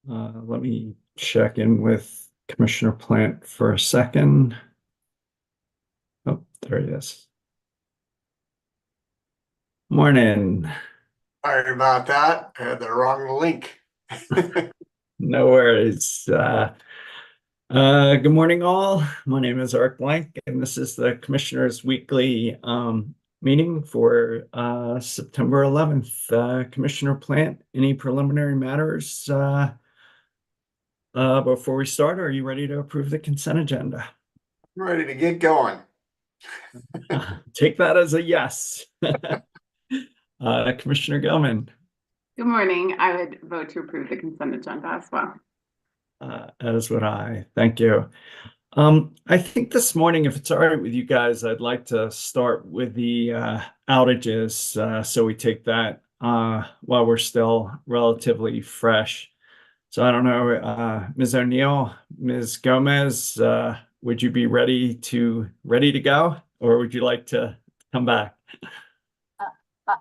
Let me check in with Commissioner Plant for a second. Oh, there he is. Morning. Sorry about that. I had the wrong link. No worries. Good morning, all. My name is Art Blank, and this is the Commissioner's Weekly meeting for September 11th. Commissioner Plant, any preliminary matters before we start? Are you ready to approve the consent agenda? I'm ready to get going. Take that as a yes. Commissioner Gilman. Good morning. I would vote to approve the consent agenda as well. As would I. Thank you. I think this morning, if it's all right with you guys, I'd like to start with the outages. So we take that while we're still relatively fresh. So I don't know, Ms. O'Neill, Ms. Gomez, would you be ready to go, or would you like to come back?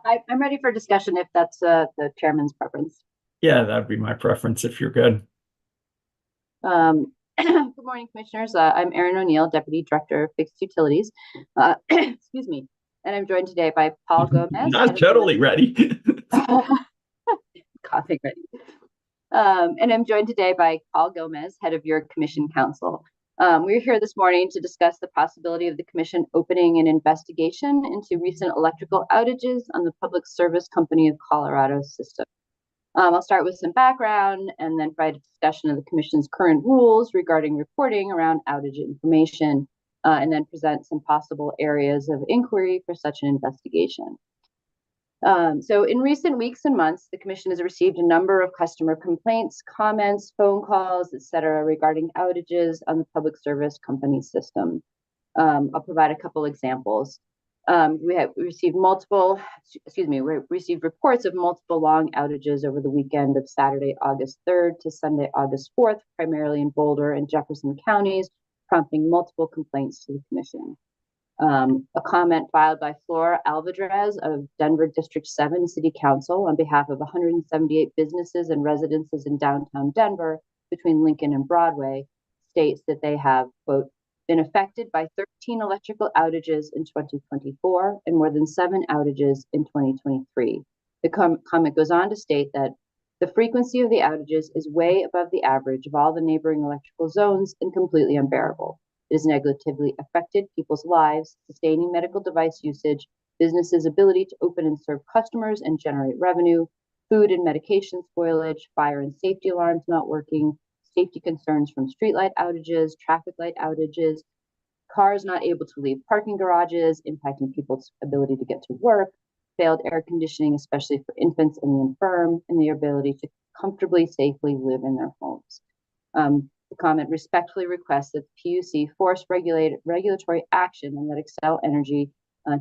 I'm ready for discussion if that's the chairman's preference. Yeah, that'd be my preference if you're good. Good morning, commissioners. I'm Erin O'Neill, Deputy Director of Fixed Utilities. Excuse me. And I'm joined today by Paul Gomez. Not totally ready. Coughing ready. And I'm joined today by Paul Gomez, head of your commission council. We're here this morning to discuss the possibility of the commission opening an investigation into recent electrical outages on the Public Service Company of Colorado system. I'll start with some background and then provide a discussion of the commission's current rules regarding reporting around outage information, and then present some possible areas of inquiry for such an investigation. So in recent weeks and months, the commission has received a number of customer complaints, comments, phone calls, etc., regarding outages on the Public Service Company system. I'll provide a couple examples. We received reports of multiple long outages over the weekend of Saturday, August 3rd to Sunday, August 4th, primarily in Boulder and Jefferson counties, prompting multiple complaints to the commission. A comment filed by Flora Alvarez of Denver District 7 City Council on behalf of 178 businesses and residences in downtown Denver between Lincoln and Broadway states that they have, quote, been affected by 13 electrical outages in 2024 and more than 7 outages in 2023. The comment goes on to state that the frequency of the outages is way above the average of all the neighboring electrical zones and completely unbearable. It has negatively affected people's lives, sustaining medical device usage, businesses' ability to open and serve customers and generate revenue, food and medication spoilage, fire and safety alarms not working, safety concerns from streetlight outages, traffic light outages, cars not able to leave parking garages, impacting people's ability to get to work, failed air conditioning, especially for infants and the infirm, and their ability to comfortably, safely live in their homes. The comment respectfully requests that the PUC force regulatory action and let Xcel Energy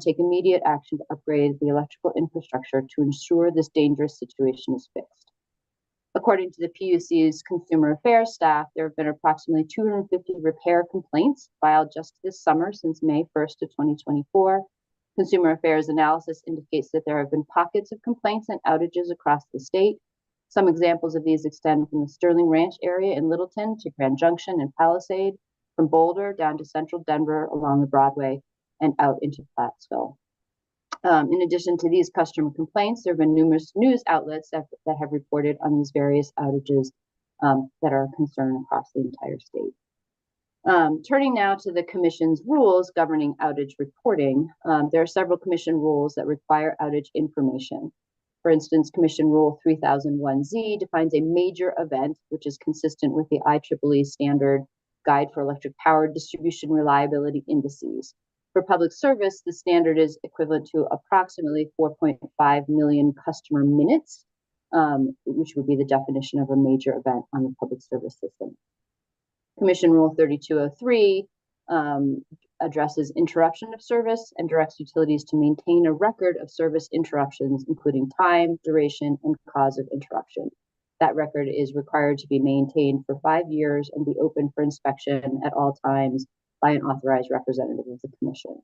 take immediate action to upgrade the electrical infrastructure to ensure this dangerous situation is fixed. According to the PUC's Consumer Affairs staff, there have been approximately 250 repair complaints filed just this summer since May 1st of 2024. Consumer Affairs analysis indicates that there have been pockets of complaints and outages across the state. Some examples of these extend from the Sterling Ranch area in Littleton to Grand Junction and Palisade, from Boulder down to central Denver along the Broadway and out into Plattsville. In addition to these customer complaints, there have been numerous news outlets that have reported on these various outages that are a concern across the entire state. Turning now to the Commission's rules governing outage reporting, there are several Commission rules that require outage information. For instance, Commission Rule 3001Z defines a major event, which is consistent with the IEEE standard Guide for Electric Power Distribution Reliability Indices. For public service, the standard is equivalent to approximately 4.5 million customer minutes, which would be the definition of a major event on the public service system. Commission Rule 3203 addresses interruption of service and directs utilities to maintain a record of service interruptions, including time, duration, and cause of interruption. That record is required to be maintained for 5 years and be open for inspection at all times by an authorized representative of the Commission.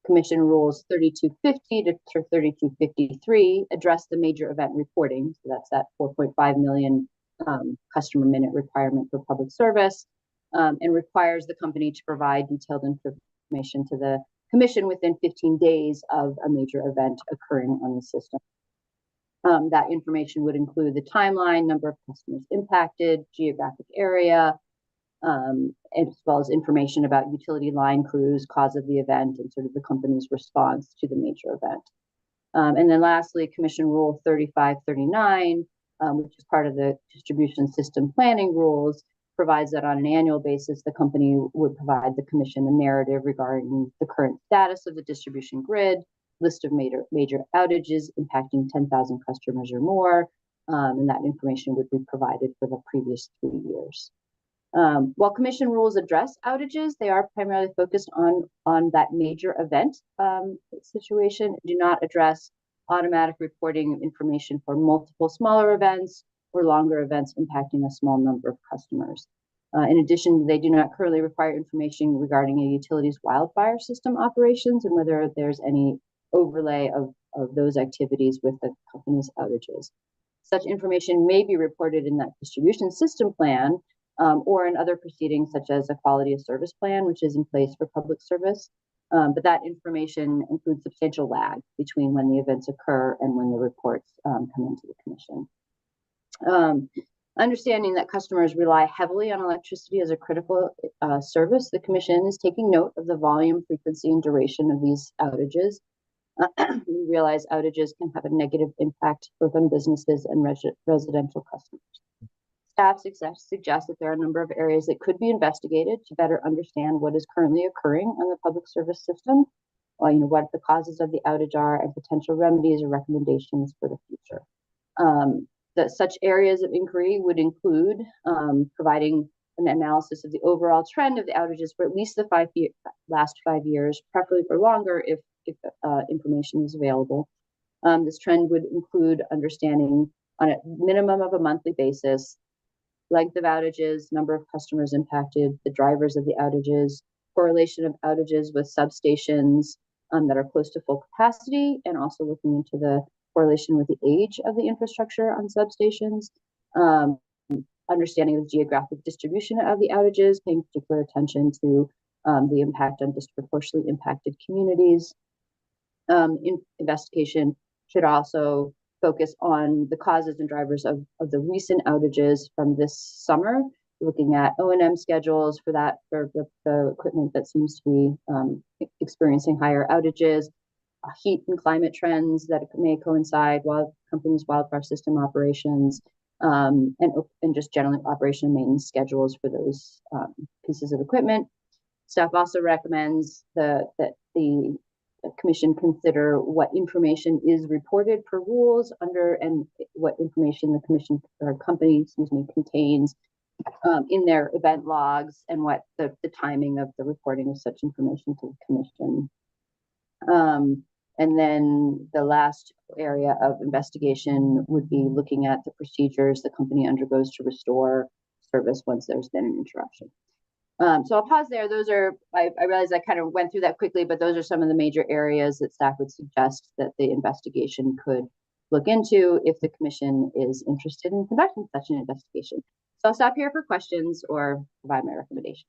Commission Rules 3250 to 3253 address the major event reporting. So that's that 4.5 million customer minute requirement for public service, and requires the company to provide detailed information to the commission within 15 days of a major event occurring on the system. That information would include the timeline, number of customers impacted, geographic area, as well as information about utility line crews, cause of the event, and sort of the company's response to the major event. And then lastly, Commission Rule 3539, which is part of the distribution system planning rules, provides that on an annual basis, the company would provide the commission a narrative regarding the current status of the distribution grid, list of major outages impacting 10,000 customers or more, and that information would be provided for the previous 3 years. While commission rules address outages, they are primarily focused on that major event situation, do not address automatic reporting of information for multiple smaller events or longer events impacting a small number of customers. In addition, they do not currently require information regarding a utility's wildfire system operations and whether there's any overlay of those activities with the company's outages. Such information may be reported in that distribution system plan or in other proceedings such as a quality of service plan, which is in place for public service. But that information includes substantial lag between when the events occur and when the reports come into the commission. Understanding that customers rely heavily on electricity as a critical service, the Commission is taking note of the volume, frequency, and duration of these outages. We realize outages can have a negative impact both on businesses and residential customers. Staff suggests that there are a number of areas that could be investigated to better understand what is currently occurring on the public service system, what the causes of the outage are, and potential remedies or recommendations for the future. Such areas of inquiry would include providing an analysis of the overall trend of the outages for at least the last 5 years, preferably for longer if information is available. This trend would include understanding on a minimum of a monthly basis length of outages, number of customers impacted, the drivers of the outages, correlation of outages with substations that are close to full capacity, and also looking into the correlation with the age of the infrastructure on substations, understanding the geographic distribution of the outages, paying particular attention to the impact on disproportionately impacted communities. Investigation should also focus on the causes and drivers of the recent outages from this summer, looking at O&M schedules for the equipment that seems to be experiencing higher outages, heat and climate trends that may coincide with companies' wildfire system operations, and just generally operation and maintenance schedules for those pieces of equipment. Staff also recommends that the Commission consider what information is reported per rules under and what information the Commission or company, contains in their event logs and what the timing of the reporting of such information to the Commission. And then the last area of investigation would be looking at the procedures the company undergoes to restore service once there's been an interruption. So I'll pause there. I realize I kind of went through that quickly, but those are some of the major areas that staff would suggest that the investigation could look into if the Commission is interested in conducting such an investigation. So I'll stop here for questions or provide my recommendation.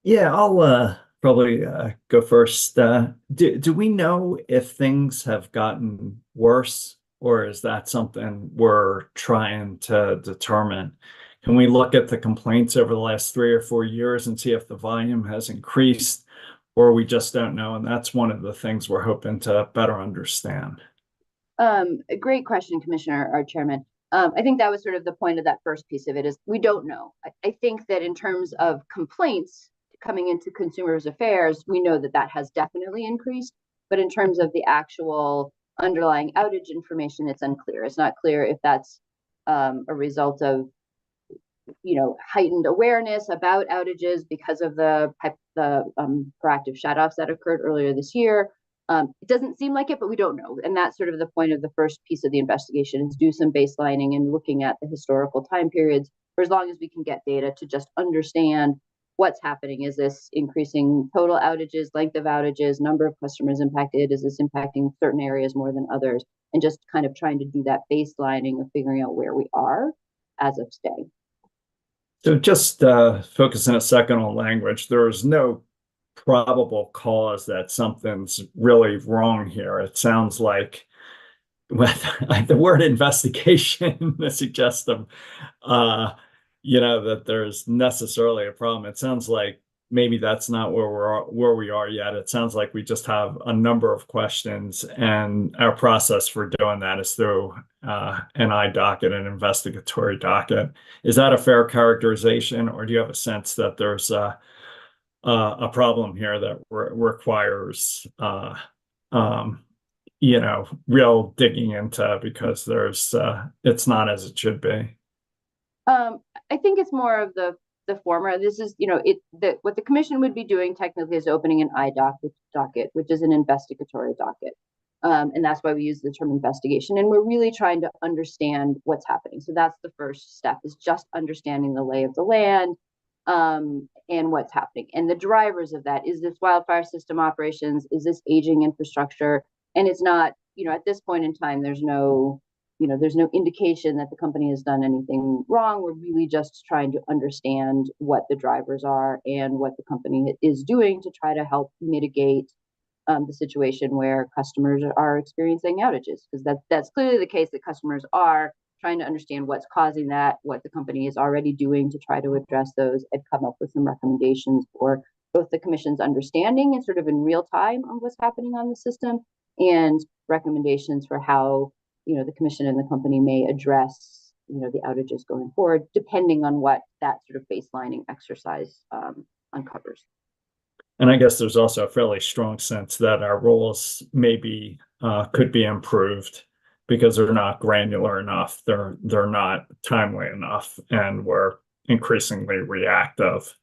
Yeah, I'll probably go first. Do we know if things have gotten worse, or is that something we're trying to determine? Can we look at the complaints over the last 3 or 4 years and see if the volume has increased, or we just don't know? And that's one of the things we're hoping to better understand. A great question, Commissioner or Chairman. I think that was sort of the point of that first piece of it is we don't know. I think that in terms of complaints coming into consumers affairs, we know that has definitely increased, but in terms of the actual underlying outage information, it's unclear. It's not clear if that's a result of heightened awareness about outages because of the proactive shutoffs that occurred earlier this year. It doesn't seem like it, but we don't know. And that's sort of the point of the first piece of the investigation is do some baselining and looking at the historical time periods for as long as we can get data to just understand what's happening. Is this increasing total outages, length of outages, number of customers impacted? Is this impacting certain areas more than others? And just kind of trying to do that baselining of figuring out where we are. as of today. So just focusing a second on language, there is no probable cause that something's really wrong here. It sounds like with the word investigation suggests uh, that there's necessarily a problem. It sounds like maybe that's not where we are yet. It sounds like we just have a number of questions, and our process for doing that is through an I docket, an investigatory docket. Is that a fair characterization, or do you have a sense that there's a problem here that requires um, real digging into because it's not as it should be? I think it's more of the former. This is, what the commission would be doing technically is opening an docket, which is an investigatory docket. And that's why we use the term investigation. And we're really trying to understand what's happening. So that's the first step, is just understanding the lay of the land, and what's happening. And the drivers of that, is this wildfire system operations? Is this aging infrastructure? And it's not, at this point in time, there's no indication that the company has done anything wrong. We're really just trying to understand what the drivers are and what the company is doing to try to help mitigate the situation where customers are experiencing outages, because that's clearly the case, that customers are trying to understand what's causing that, what the company is already doing to try to address those, and come up with some recommendations for both the commission's understanding and sort of in real time on what's happening on the system, and recommendations for how the commission and the company may address the outages going forward, depending on what that sort of baselining exercise uncovers. And I guess there's also a fairly strong sense that our rules maybe could be improved because they're not granular enough, they're not timely enough, and we're increasingly reactive.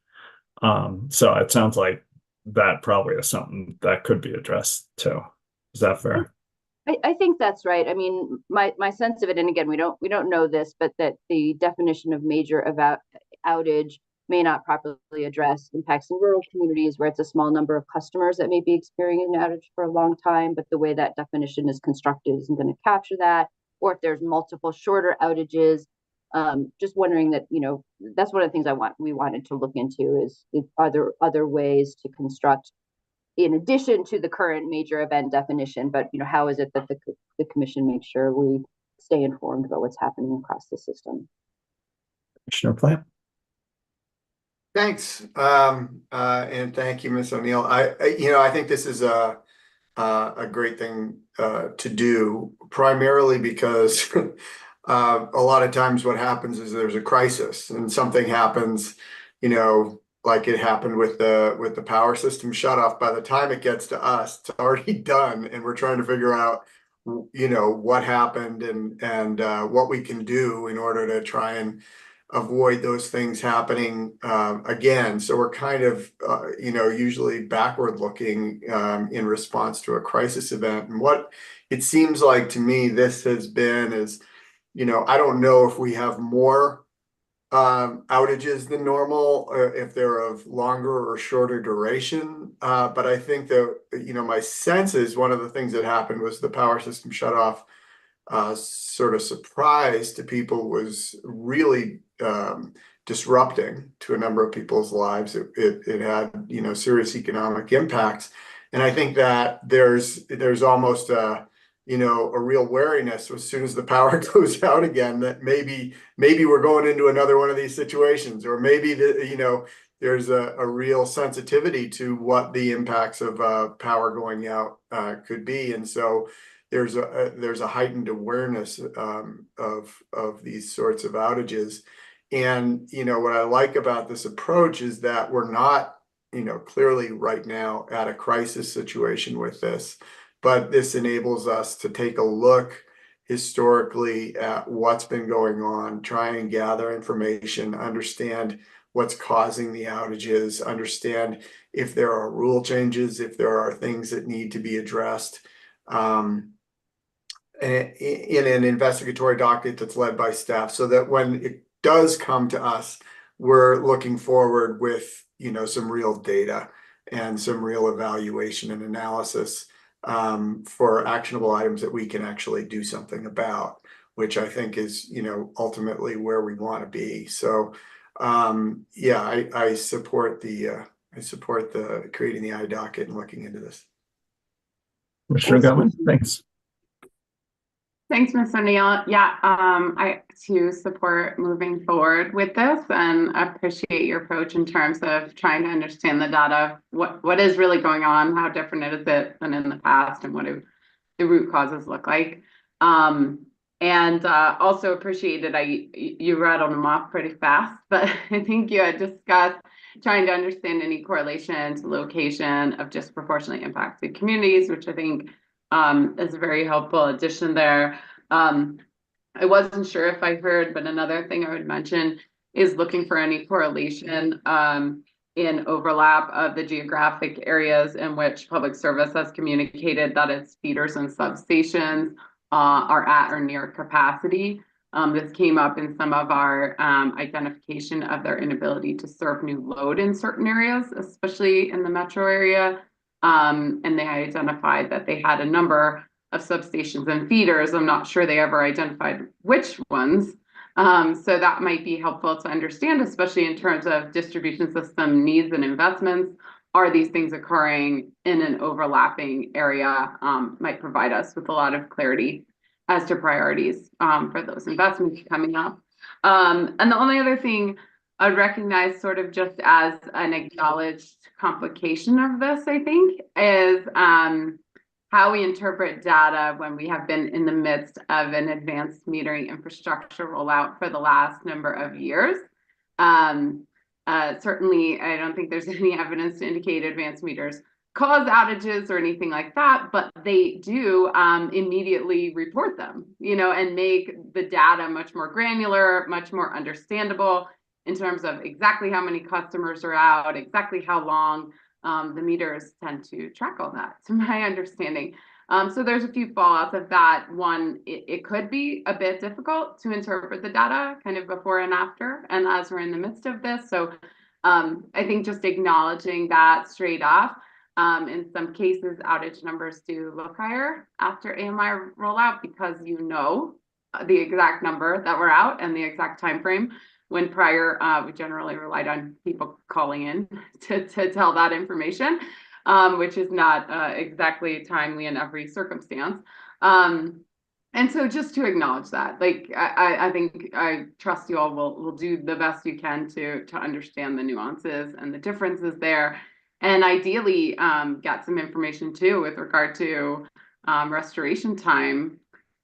So it sounds like that probably is something that could be addressed too. Is that fair? I think that's right. I mean, my sense of it, and again, we don't know this, but that the definition of major outage may not properly address impacts in rural communities where it's a small number of customers that may be experiencing an outage for a long time, but the way that definition is constructed isn't going to capture that. Or if there's multiple shorter outages, just wondering that, that's one of the things we wanted to look into is are there other ways to construct, in addition to the current major event definition, but how is it that the commission makes sure we stay informed about what's happening across the system? Commissioner Plant? Thanks. And thank you, Ms. O'Neill. I think this is a great thing to do, primarily because a lot of times what happens is there's a crisis and something happens, like it happened with the power system shut off. By the time it gets to us, it's already done, and we're trying to figure out, what happened and what we can do in order to try and avoid those things happening again. So we're kind of, usually backward looking in response to a crisis event. And what it seems like to me this has been is, I don't know if we have more outages than normal, if they're of longer or shorter duration. But I think that, my sense is one of the things that happened was the power system shut off. Sort of surprise to people was really disrupting to a number of people's lives. It had, serious economic impacts. And I think that there's almost a real wariness as soon as the power goes out again, that maybe we're going into another one of these situations, or maybe there's a real sensitivity to what the impacts of power going out could be. And so there's a heightened awareness of these sorts of outages. And what I like about this approach is that we're not clearly right now at a crisis situation with this, but this enables us to take a look historically at what's been going on, try and gather information, understand what's causing the outages, understand if there are rule changes, if there are things that need to be addressed. In an investigatory docket that's led by staff, so that when it does come to us, we're looking forward with some real data and some real evaluation and analysis for actionable items that we can actually do something about. which I think is, ultimately where we want to be. So, yeah, I support the creating the iDocket and looking into this. Commissioner Goman, thanks. Thanks, Ms. O'Neill. Yeah, I too support moving forward with this and appreciate your approach in terms of trying to understand the data, what is really going on, how different is it than in the past, and what do the root causes look like. And also appreciated you rattled them off pretty fast, but I think you had discussed trying to understand any correlation to location of disproportionately impacted communities, which I think is a very helpful addition there. I wasn't sure if I heard, but another thing I would mention is looking for any correlation in overlap of the geographic areas in which public service has communicated that its feeders and substations are at or near capacity. This came up in some of our identification of their inability to serve new load in certain areas, especially in the metro area. And they identified that they had a number of substations and feeders. I'm not sure they ever identified which ones. So that might be helpful to understand, especially in terms of distribution system needs and investments. Are these things occurring in an overlapping area? Might provide us with a lot of clarity as to priorities for those investments coming up. And the only other thing I'd recognize sort of just as an acknowledged complication of this, I think, is how we interpret data when we have been in the midst of an advanced metering infrastructure rollout for the last number of years. Certainly, I don't think there's any evidence to indicate advanced meters cause outages or anything like that, but they do immediately report them, and make the data much more granular, much more understandable in terms of exactly how many customers are out, exactly how long. The meters tend to track all that, to my understanding. So there's a few fallouts of that. One, it could be a bit difficult to interpret the data kind of before and after, and as we're in the midst of this. So I think just acknowledging that straight off. In some cases, outage numbers do look higher after AMI rollout because the exact number that we're out and the exact time frame. When prior, we generally relied on people calling in to tell that information, which is not exactly timely in every circumstance. And so just to acknowledge that, I think I trust you all will do the best you can to understand the nuances and the differences there. And ideally get some information too with regard to restoration time.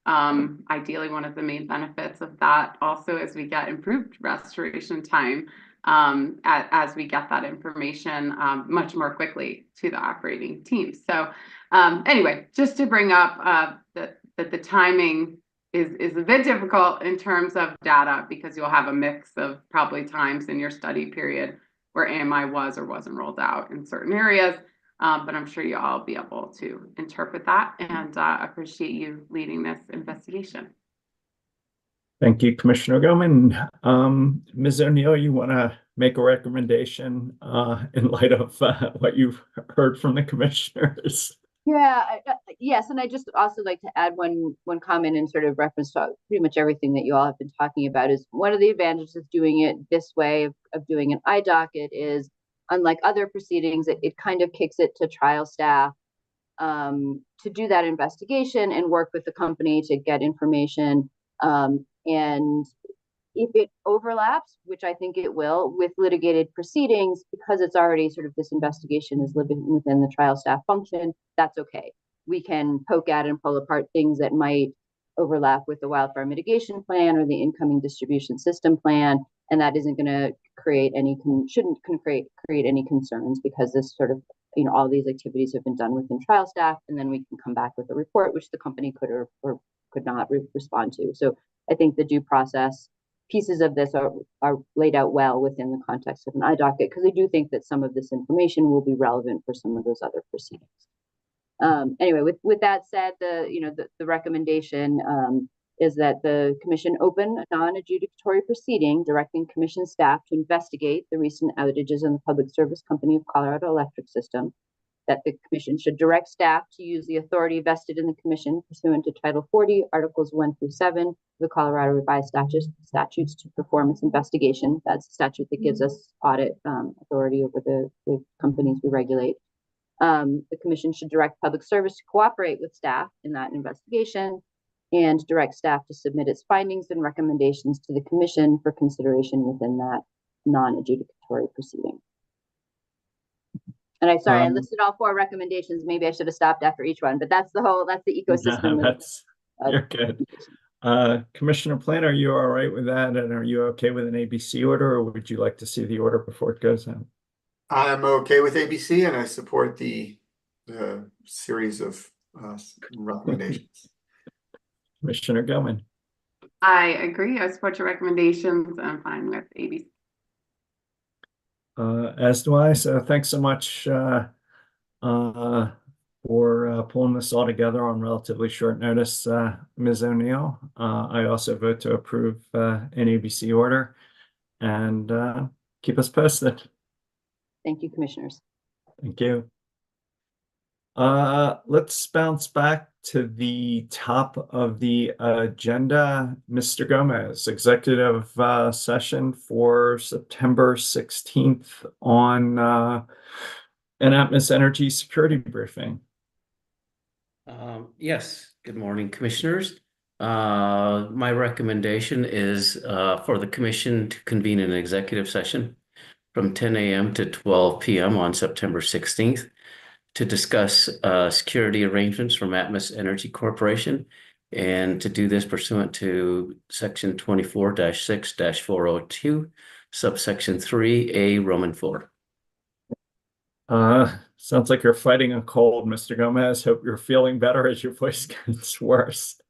Ideally, one of the main benefits of that also is we get improved restoration time as we get that information much more quickly to the operating team. So anyway, just to bring up that the timing is a bit difficult in terms of data because you'll have a mix of probably times in your study period where AMI was or wasn't rolled out in certain areas. But I'm sure you'll all be able to interpret that and appreciate you leading this investigation. Thank you, Commissioner Goman. Ms. O'Neill, you want to make a recommendation in light of what you've heard from the commissioners? Yeah, yes, and I just also like to add one comment in sort of reference to pretty much everything that you all have been talking about. Is one of the advantages of doing it this way of doing an iDocket is, unlike other proceedings, it kind of kicks it to trial staff to do that investigation and work with the company to get information. And if it overlaps, which I think it will, with litigated proceedings, because it's already sort of this investigation is living within the trial staff function, that's okay. We can poke at and pull apart things that might overlap with the wildfire mitigation plan or the incoming distribution system plan, and that isn't going to create any create any concerns because this sort of all these activities have been done within trial staff, and then we can come back with a report which the company could or could not respond to. So I think the due process pieces of this are laid out well within the context of an iDocket, because I do think that some of this information will be relevant for some of those other proceedings. Anyway, with that said, the recommendation is that the commission open a non-adjudicatory proceeding directing commission staff to investigate the recent outages in the Public Service Company of Colorado electric system, that the commission should direct staff to use the authority vested in the commission pursuant to Title 40, Articles 1 through 7 of the Colorado Revised Statutes to perform its investigation. That's the statute that gives us audit authority over the companies we regulate. The commission should direct public service to cooperate with staff in that investigation and direct staff to submit its findings and recommendations to the commission for consideration within that non-adjudicatory proceeding. And I listed all 4 recommendations. Maybe I should have stopped after each one, but that's the ecosystem. You're good. Commissioner Plant, are you all right with that? And are you okay with an ABC order, or would you like to see the order before it goes out? I'm okay with ABC, and I support the series of recommendations. Commissioner Gilman. I agree. I support your recommendations. I'm fine with ABC. As do I. So thanks so much for pulling this all together on relatively short notice, Ms. O'Neill. I also vote to approve an ABC order, and keep us posted. Thank you, commissioners. Thank you. Let's bounce back to the top of the agenda. Mr. Gomez, executive session for September 16th on an Atmos Energy security briefing. Yes, good morning, commissioners. My recommendation is for the commission to convene an executive session from 10 a.m. to 12 p.m. on September 16th to discuss security arrangements from Atmos Energy Corporation, and to do this pursuant to Section 24-6-402, subsection 3A, Roman 4. Sounds like you're fighting a cold, Mr. Gomez. Hope you're feeling better as your voice gets worse.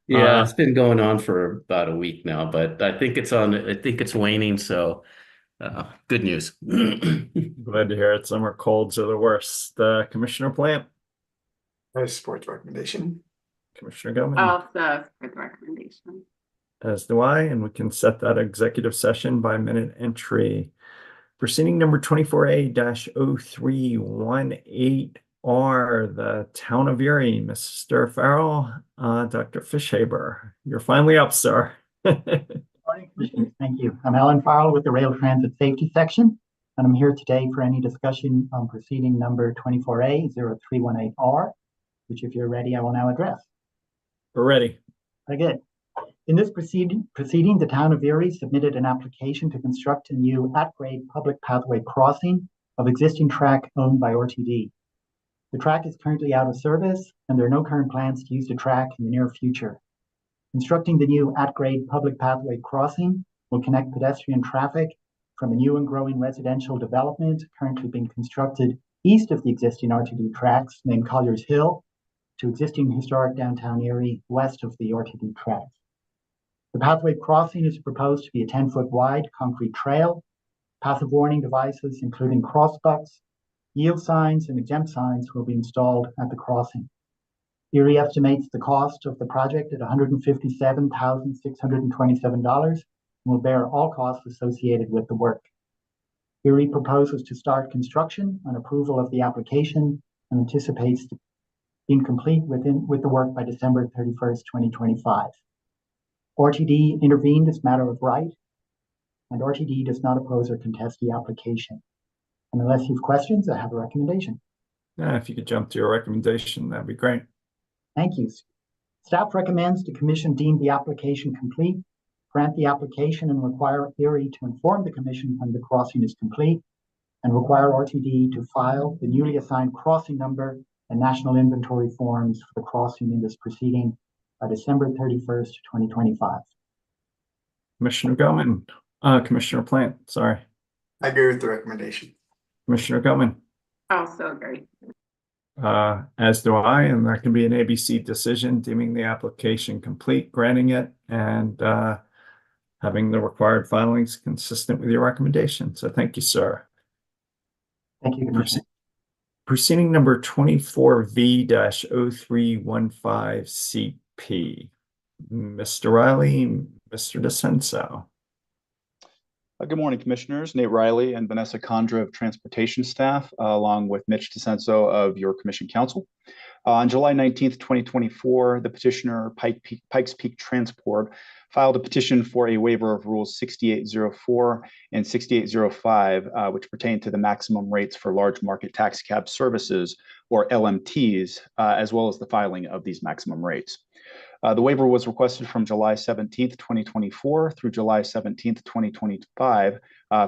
Yeah, it's been going on for about a week now, but I think it's waning, so good news. Glad to hear it. Summer colds are the worst. Commissioner Plant. I support the recommendation. Commissioner Gilman. Also support the recommendation. As do I, and we can set that executive session by minute entry. Proceeding number 24A-0318R, the Town of Erie. Mr. Farrell, Dr. Fishaber, you're finally up, sir. Morning, Commissioners. Thank you. I'm Alan Farrell with the Rail Transit Safety Section, and I'm here today for any discussion on proceeding number 24A-0318R, which, if you're ready, I will now address. We're ready. Very good. In this proceeding, the Town of Erie submitted an application to construct a new at-grade public pathway crossing of existing track owned by RTD. The track is currently out of service, and there are no current plans to use the track in the near future. Constructing the new at-grade public pathway crossing will connect pedestrian traffic from a new and growing residential development currently being constructed east of the existing RTD tracks named Collier's Hill to existing historic downtown Erie west of the RTD tracks. The pathway crossing is proposed to be a 10-foot wide concrete trail. Passive warning devices, including crossbucks, yield signs, and exempt signs will be installed at the crossing. Erie estimates the cost of the project at $157,627 and will bear all costs associated with the work. Erie proposes to start construction on approval of the application and anticipates being complete with the work by December 31st, 2025. RTD intervened as matter of right, and RTD does not oppose or contest the application. And unless you have questions, I have a recommendation. If you could jump to your recommendation, that'd be great. Thank you. Staff recommends the Commission deem the application complete, grant the application, and require Erie to inform the Commission when the crossing is complete, and require RTD to file the newly assigned crossing number and national inventory forms for the crossing in this proceeding by December 31st, 2025. Commissioner Gilman, Commissioner Plant, sorry. I agree with the recommendation. Commissioner Gilman. Also agree. As do I, and there can be an ABC decision deeming the application complete, granting it, and having the required filings consistent with your recommendation. So thank you, sir. Thank you, Commissioner. Proceeding number 24V-0315CP. Mr. Riley, Mr. DeCenso. Good morning, Commissioners. Nate Riley and Vanessa Condra of Transportation Staff, along with Mitch DeCenso of your Commission Counsel. On July 19th, 2024, the petitioner, Pikes Peak Transport, filed a petition for a waiver of Rules 6804 and 6805, which pertain to the maximum rates for large market taxi cab services, or LMTs, as well as the filing of these maximum rates. The waiver was requested from July 17th, 2024 through July 17th, 2025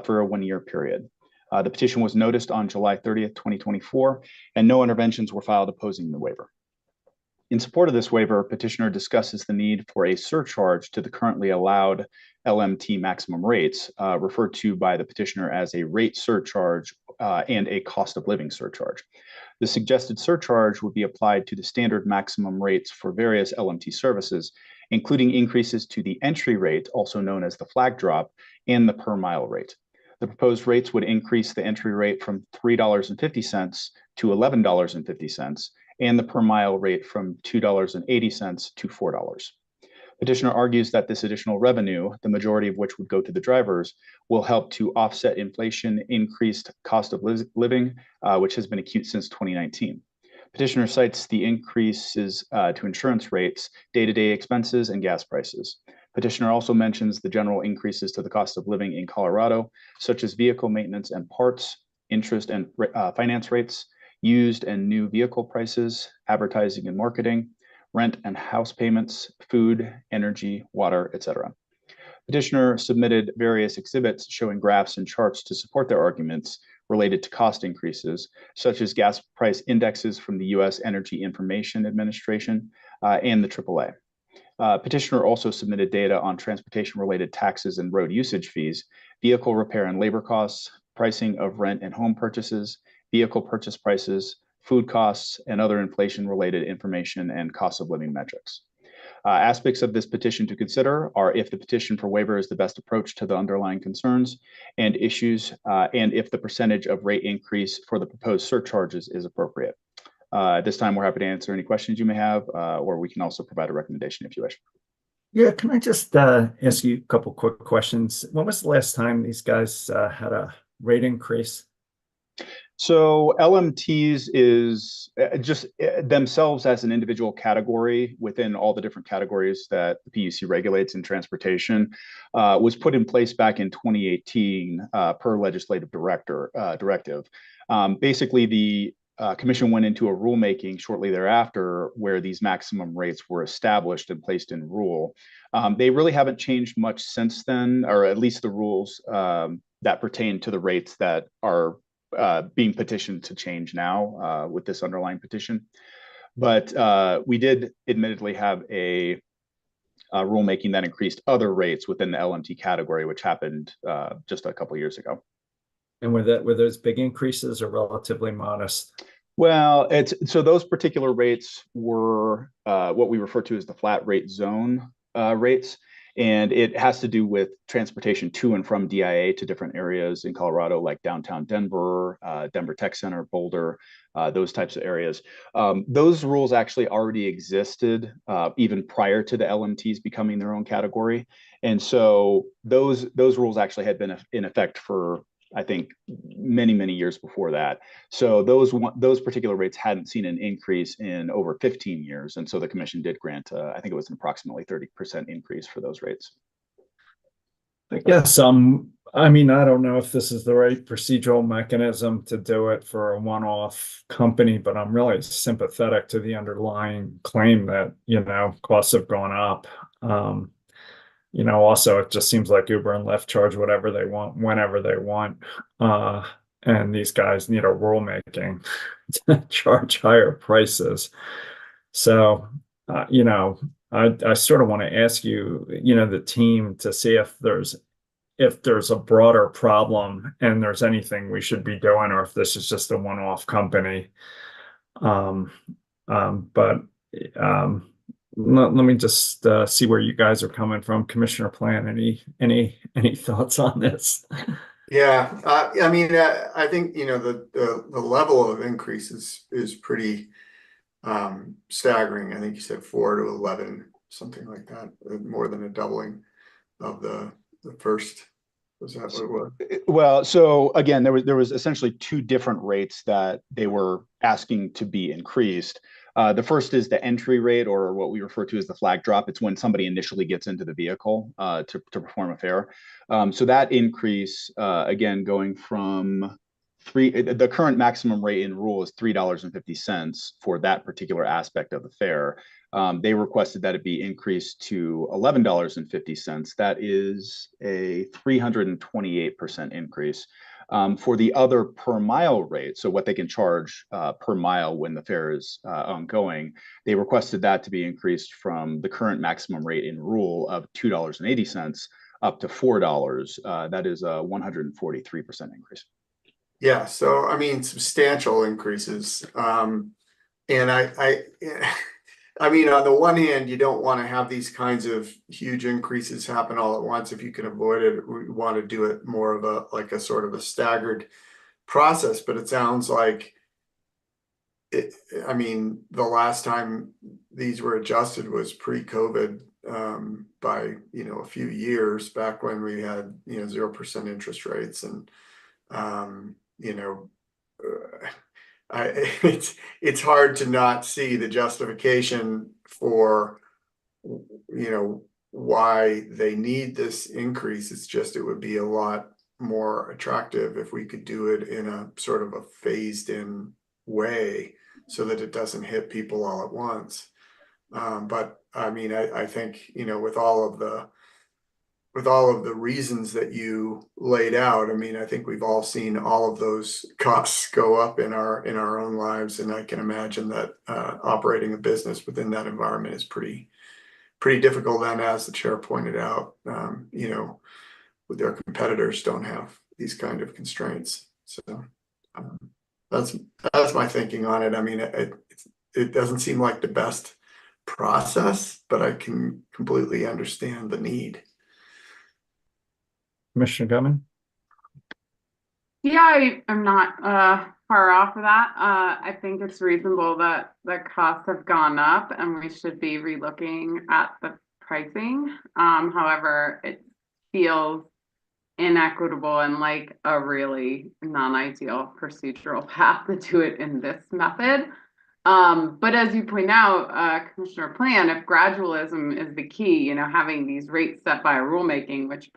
for a 1-year period. The petition was noticed on July 30th, 2024, and no interventions were filed opposing the waiver. In support of this waiver, petitioner discusses the need for a surcharge to the currently allowed LMT maximum rates, referred to by the petitioner as a rate surcharge and a cost of living surcharge. The suggested surcharge would be applied to the standard maximum rates for various LMT services, including increases to the entry rate, also known as the flag drop, and the per mile rate. The proposed rates would increase the entry rate from $3.50 to $11.50, and the per mile rate from $2.80 to $4. Petitioner argues that this additional revenue, the majority of which would go to the drivers, will help to offset inflation, increased cost of living, which has been acute since 2019. Petitioner cites the increases to insurance rates, day-to-day expenses, and gas prices. Petitioner also mentions the general increases to the cost of living in Colorado, such as vehicle maintenance and parts, interest and finance rates, used and new vehicle prices, advertising and marketing, rent and house payments, food, energy, water, etc. Petitioner submitted various exhibits showing graphs and charts to support their arguments related to cost increases, such as gas price indexes from the U.S. Energy Information Administration and the AAA. Petitioner also submitted data on transportation-related taxes and road usage fees, vehicle repair and labor costs, pricing of rent and home purchases, vehicle purchase prices, food costs, and other inflation-related information and cost of living metrics. Aspects of this petition to consider are if the petition for waiver is the best approach to the underlying concerns and issues, and if the percentage of rate increase for the proposed surcharges is appropriate. At this time, we're happy to answer any questions you may have, or we can also provide a recommendation if you wish. Yeah, can I just ask you a couple quick questions? When was the last time these guys had a rate increase? So LMTs is just themselves as an individual category within all the different categories that the PUC regulates in transportation, was put in place back in 2018 per legislative directive. Basically, the Commission went into a rulemaking shortly thereafter where these maximum rates were established and placed in rule. They really haven't changed much since then, or at least the rules that pertain to the rates that are being petitioned to change now with this underlying petition. But we did admittedly have a rulemaking that increased other rates within the LMT category, which happened just a couple of years ago. And were those big increases or relatively modest? Well, so those particular rates were what we refer to as the flat rate zone rates. And it has to do with transportation to and from DIA to different areas in Colorado, like downtown Denver, Denver Tech Center, Boulder, those types of areas. Those rules actually already existed even prior to the LMTs becoming their own category. And so those rules actually had been in effect for, I think, many, many years before that. So those particular rates hadn't seen an increase in over 15 years. And so the Commission did grant, I think it was an approximately 30% increase for those rates. I guess, I mean, I don't know if this is the right procedural mechanism to do it for a one-off company, but I'm really sympathetic to the underlying claim that, costs have gone up. Also, it just seems like Uber and Lyft charge whatever they want, whenever they want. And these guys need a rulemaking to charge higher prices. So, I sort of want to ask you, the team to see if there's a broader problem and there's anything we should be doing, or if this is just a one-off company. Let me just see where you guys are coming from. Commissioner Plant, any thoughts on this? Yeah, I mean, I think the level of increase is pretty staggering. I think you said 4 to 11, something like that, more than a doubling of the first Was that what it was? Well, so again, there was essentially two different rates that they were asking to be increased. The first is the entry rate, or what we refer to as the flag drop. It's when somebody initially gets into the vehicle to perform a fare. So that increase, again, going from the current maximum rate in rule is $3.50 for that particular aspect of the fare. They requested that it be increased to $11.50. That is a 328% increase. For the other per mile rate, so what they can charge per mile when the fare is ongoing, they requested that to be increased from the current maximum rate in rule of $2.80 up to $4. That is a 143% increase. Yeah, so I mean, substantial increases. And I mean, on the one hand, you don't want to have these kinds of huge increases happen all at once. If you can avoid it, we want to do it more of a sort of a staggered process. But it sounds like it, I mean, the last time these were adjusted was pre-COVID, by, a few years back when we had, 0% interest rates. And, you know, it's hard to not see the justification for, why they need this increase. It's just, it would be a lot more attractive if we could do it in a sort of a phased in way so that it doesn't hit people all at once. But I mean, I think, with all of the reasons that you laid out, I mean, I think we've all seen all of those costs go up in our own lives, and I can imagine that operating a business within that environment is pretty difficult. And as the chair pointed out, with their competitors don't have these kind of constraints. So that's my thinking on it. I mean, it doesn't seem like the best process, but I can completely understand the need. Commissioner Gutman? Yeah, I'm not far off of that. I think it's reasonable that the costs have gone up and we should be relooking at the pricing. However, it feels inequitable and like a really non-ideal procedural path to do it in this method. But as you point out, Commissioner Plan, if gradualism is the key, having these rates set by rulemaking, which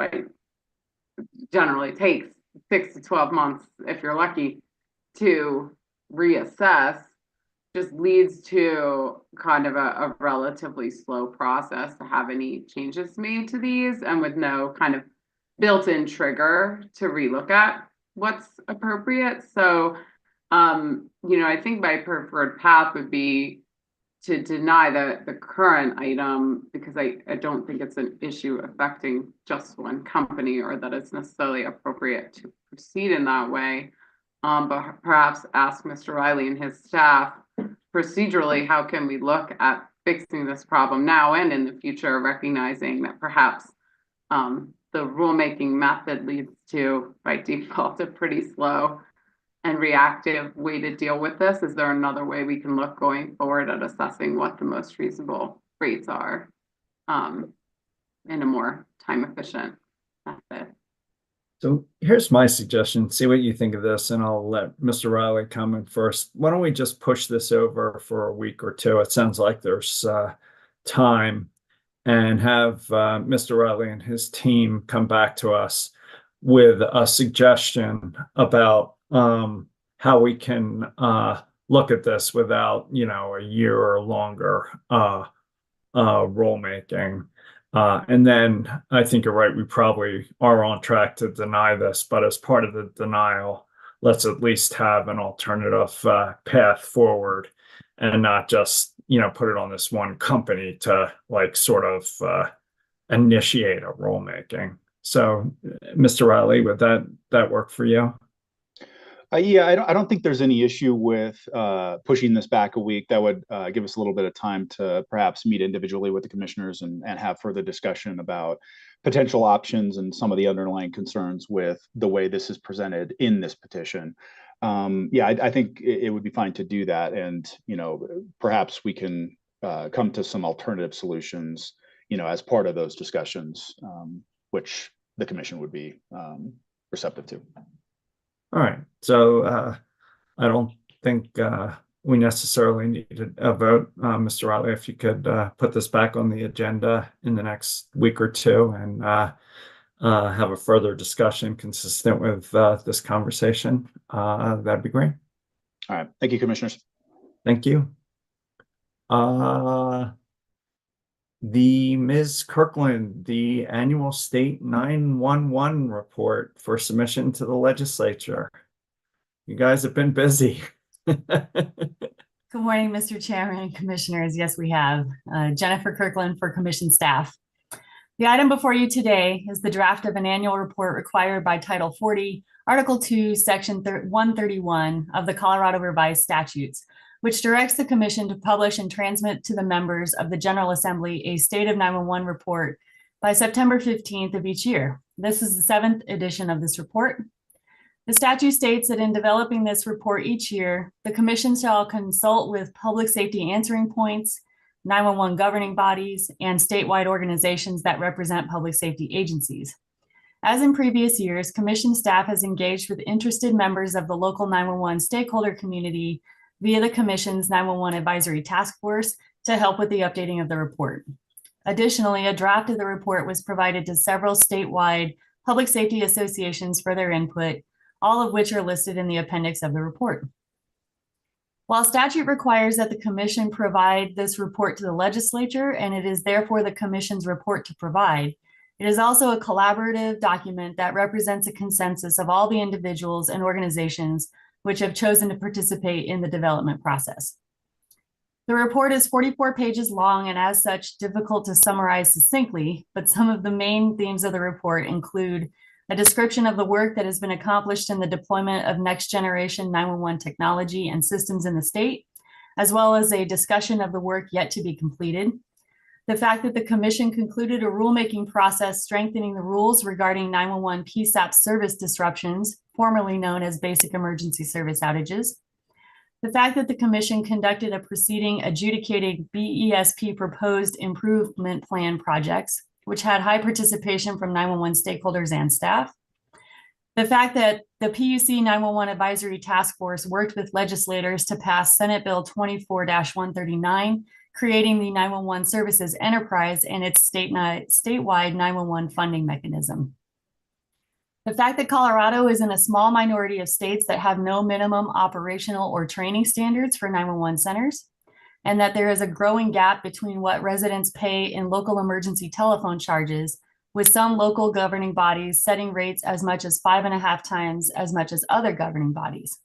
generally takes 6 to 12 months, if you're lucky, to reassess, just leads to kind of a relatively slow process to have any changes made to these, and with no kind of built-in trigger to relook at what's appropriate. So, I think my preferred path would be to deny the current item, because I don't think it's an issue affecting just one company, or that it's necessarily appropriate to proceed in that way. But perhaps ask Mr. Riley and his staff procedurally, how can we look at fixing this problem now and in the future, recognizing that perhaps the rulemaking method leads to, by default, a pretty slow and reactive way to deal with this. Is there another way we can look going forward at assessing what the most reasonable rates are in a more time efficient method? So here's my suggestion. See what you think of this, and I'll let Mr. Riley comment first. Why don't we just push this over for a week or two? It sounds like there's time, and have Mr. Riley and his team come back to us with a suggestion about how we can look at this without, a year or longer rulemaking. And then I think you're right, we probably are on track to deny this, but as part of the denial, let's at least have an alternative path forward, and not just, put it on this one company to sort of initiate a rulemaking. So, Mr. Riley, would that work for you? Yeah, I don't think there's any issue with pushing this back a week. That would give us a little bit of time to perhaps meet individually with the commissioners and have further discussion about potential options and some of the underlying concerns with the way this is presented in this petition. Yeah, I think it would be fine to do that, and perhaps we can come to some alternative solutions, as part of those discussions, which the commission would be receptive to. All right. So I don't think we necessarily need a vote. Mr. Riley, if you could put this back on the agenda in the next week or two and have a further discussion consistent with this conversation, that'd be great. All right. Thank you, commissioners. Thank you. The Ms. Kirkland, the annual state 911 report for submission to the legislature. You guys have been busy. Good morning, Mr. Chairman and Commissioners. Yes, we have. Jennifer Kirkland for Commission staff. The item before you today is the draft of an annual report required by Title 40, Article 2, Section 131 of the Colorado Revised Statutes, which directs the Commission to publish and transmit to the members of the General Assembly a State of 911 report by September 15th of each year. This is the 7th edition of this report. The statute states that in developing this report each year, the Commission shall consult with public safety answering points, 911 governing bodies, and statewide organizations that represent public safety agencies. As in previous years, Commission staff has engaged with interested members of the local 911 stakeholder community via the Commission's 911 Advisory Task Force to help with the updating of the report. Additionally, a draft of the report was provided to several statewide public safety associations for their input, all of which are listed in the appendix of the report. While statute requires that the Commission provide this report to the legislature, and it is therefore the Commission's report to provide, it is also a collaborative document that represents a consensus of all the individuals and organizations which have chosen to participate in the development process. The report is 44 pages long and as such difficult to summarize succinctly, but some of the main themes of the report include a description of the work that has been accomplished in the deployment of next generation 911 technology and systems in the state, as well as a discussion of the work yet to be completed. The fact that the Commission concluded a rulemaking process strengthening the rules regarding 911 PSAP service disruptions, formerly known as basic emergency service outages. The fact that the Commission conducted a proceeding adjudicating BESP proposed improvement plan projects, which had high participation from 911 stakeholders and staff. The fact that the PUC 911 Advisory Task Force worked with legislators to pass Senate Bill 24-139, creating the 911 Services Enterprise and its statewide 911 funding mechanism. The fact that Colorado is in a small minority of states that have no minimum operational or training standards for 911 centers, and that there is a growing gap between what residents pay in local emergency telephone charges, with some local governing bodies setting rates as much as 5.5 times as much as other governing bodies.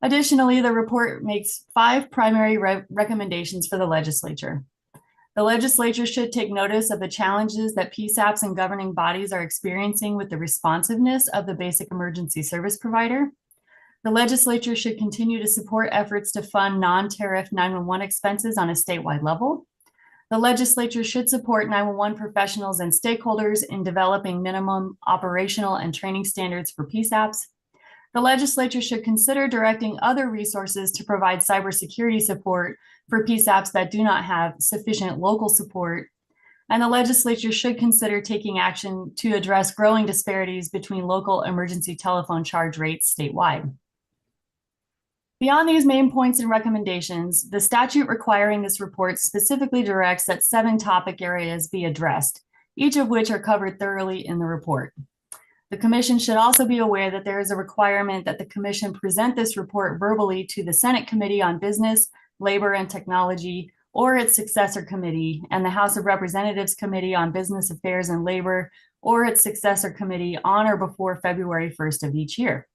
Additionally, the report makes 5 primary recommendations for the legislature. The legislature should take notice of the challenges that PSAPs and governing bodies are experiencing with the responsiveness of the basic emergency service provider. The legislature should continue to support efforts to fund non-tariff 911 expenses on a statewide level. The legislature should support 911 professionals and stakeholders in developing minimum operational and training standards for PSAPs. The legislature should consider directing other resources to provide cybersecurity support for PSAPs that do not have sufficient local support. And the legislature should consider taking action to address growing disparities between local emergency telephone charge rates statewide. Beyond these main points and recommendations, the statute requiring this report specifically directs that 7 topic areas be addressed, each of which are covered thoroughly in the report. The Commission should also be aware that there is a requirement that the Commission present this report verbally to the Senate Committee on Business, Labor, and Technology, or its successor committee, and the House of Representatives Committee on Business Affairs and Labor, or its successor committee on or before February 1st of each year.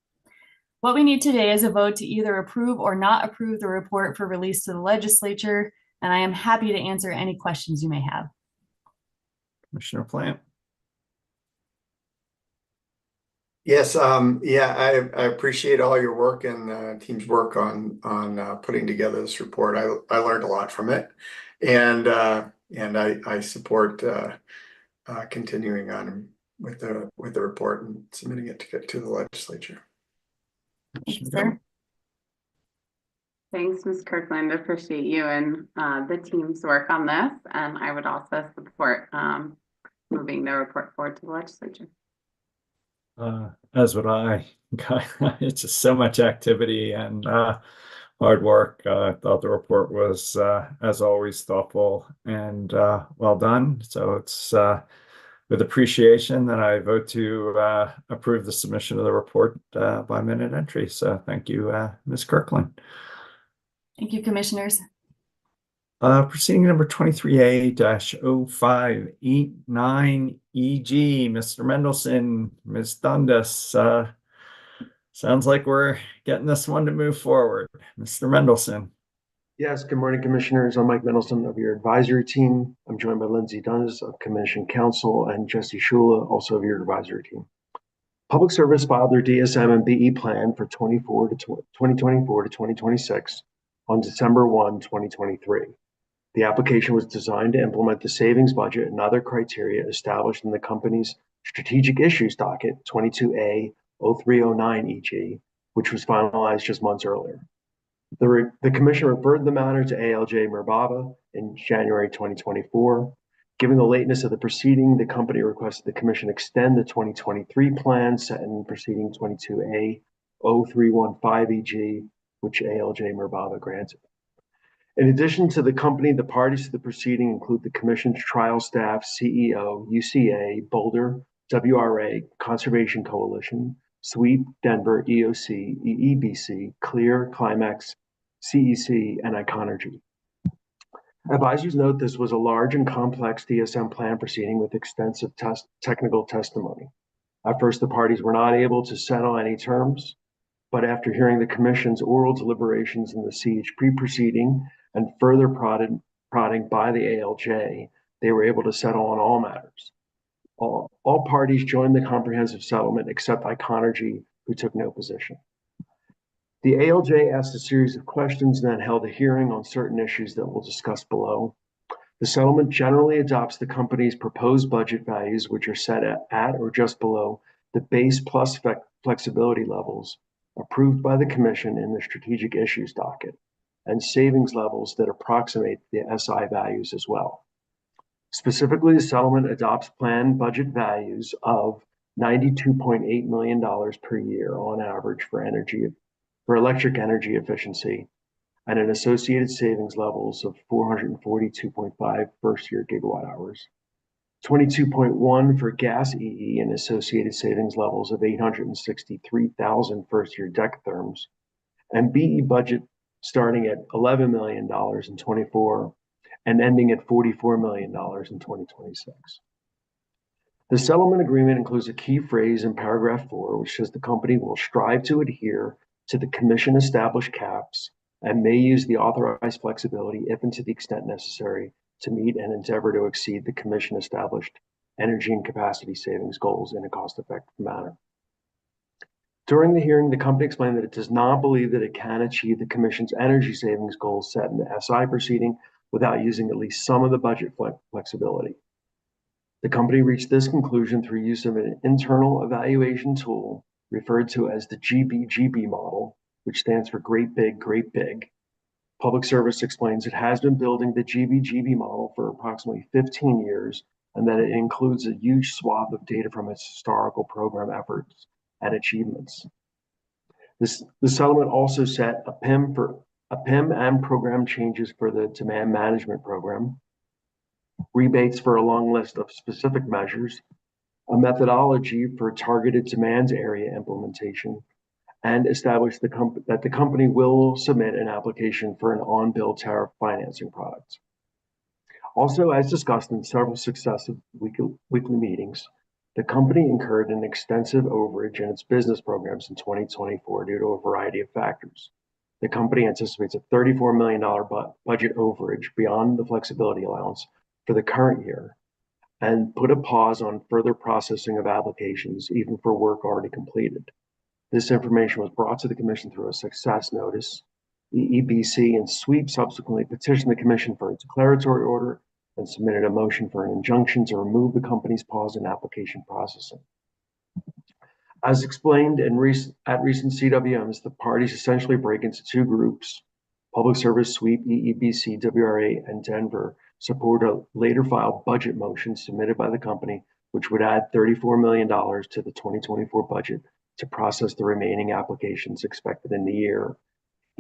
What we need today is a vote to either approve or not approve the report for release to the legislature, and I am happy to answer any questions you may have. Commissioner Plant. Yes, I appreciate all your work and team's work on putting together this report. I learned a lot from it, and I support continuing on with the report and submitting it to the legislature. Thank you, sir. Thanks, Ms. Kirkland. Appreciate you and the team's work on this, and I would also support moving the report forward to the legislature. As would I. It's just so much activity and hard work. I thought the report was, as always, thoughtful and well done. So it's with appreciation that I vote to approve the submission of the report by minute entry. So thank you, Ms. Kirkland. Thank you, commissioners. Proceeding number 23A-0589 EG, Mr. Mendelson, Ms. Dundas. Sounds like we're getting this one to move forward. Mr. Mendelson. Yes, good morning, commissioners. I'm Mike Mendelson of your advisory team. I'm joined by Lindsay Dundas of Commission Counsel and Jesse Shula, also of your advisory team. Public Service filed their DSM and BE plan for 2024 to 2026 on December 1, 2023. The application was designed to implement the savings budget and other criteria established in the company's strategic issues docket 22A-0309 EG, which was finalized just months earlier. The commission referred the matter to ALJ Merbaba in January 2024. Given the lateness of the proceeding, the company requested the commission extend the 2023 plan set in proceeding 22A-0315 EG, which ALJ Merbaba granted. In addition to the company, the parties to the proceeding include the commission's trial staff, CEO, UCA, Boulder, WRA, Conservation Coalition, SWEEP, Denver, EOC, EEBC, Clear, Climax, CEC, and Iconergy. Advisors note this was a large and complex DSM plan proceeding with extensive technical testimony. At first, the parties were not able to settle any terms, but after hearing the commission's oral deliberations in the CHP proceeding and further prodding by the ALJ, they were able to settle on all matters. All parties joined the comprehensive settlement except Iconergy, who took no position. The ALJ asked a series of questions and then held a hearing on certain issues that we'll discuss below. The settlement generally adopts the company's proposed budget values, which are set at or just below the base plus flexibility levels approved by the commission in the strategic issues docket, and savings levels that approximate the SI values as well. Specifically, the settlement adopts planned budget values of $92.8 million per year on average for electric energy efficiency, and an associated savings levels of 442.5 first-year gigawatt hours, 22.1 for gas EE and associated savings levels of 863,000 first-year decatherms, and BE budget starting at $11 million in 24 and ending at $44 million in 2026. The settlement agreement includes a key phrase in paragraph 4, which says the company will strive to adhere to the commission established caps and may use the authorized flexibility if and to the extent necessary to meet and endeavor to exceed the commission established energy and capacity savings goals in a cost-effective manner. During the hearing, the company explained that it does not believe that it can achieve the commission's energy savings goals set in the SI proceeding without using at least some of the budget flexibility. The company reached this conclusion through use of an internal evaluation tool referred to as the GBGB model, which stands for Great Big, Great Big. Public Service explains it has been building the GBGB model for approximately 15 years, and that it includes a huge swath of data from its historical program efforts and achievements. The settlement also set a PIM and program changes for the demand management program, rebates for a long list of specific measures, a methodology for targeted demand area implementation, and established that the company will submit an application for an on-bill tariff financing product. Also, as discussed in several successive weekly meetings, the company incurred an extensive overage in its business programs in 2024 due to a variety of factors. The company anticipates a $34 million budget overage beyond the flexibility allowance for the current year, and put a pause on further processing of applications, even for work already completed. This information was brought to the commission through a success notice. The EBC and SWEEP subsequently petitioned the commission for a declaratory order and submitted a motion for an injunction to remove the company's pause in application processing. As explained at recent CWMs, the parties essentially break into two groups: Public Service, SWEEP, EEBC, WRA, and Denver, support a later filed budget motion submitted by the company, which would add $34 million to the 2024 budget to process the remaining applications expected in the year.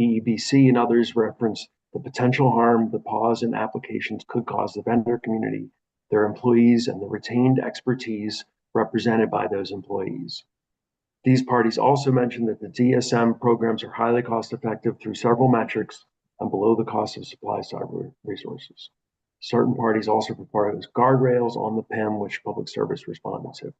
EEBC and others reference the potential harm the pause in applications could cause the vendor community, their employees, and the retained expertise represented by those employees. These parties also mentioned that the DSM programs are highly cost-effective through several metrics and below the cost of supply side resources. Certain parties also proposed guardrails on the PIM, which Public Service responded to.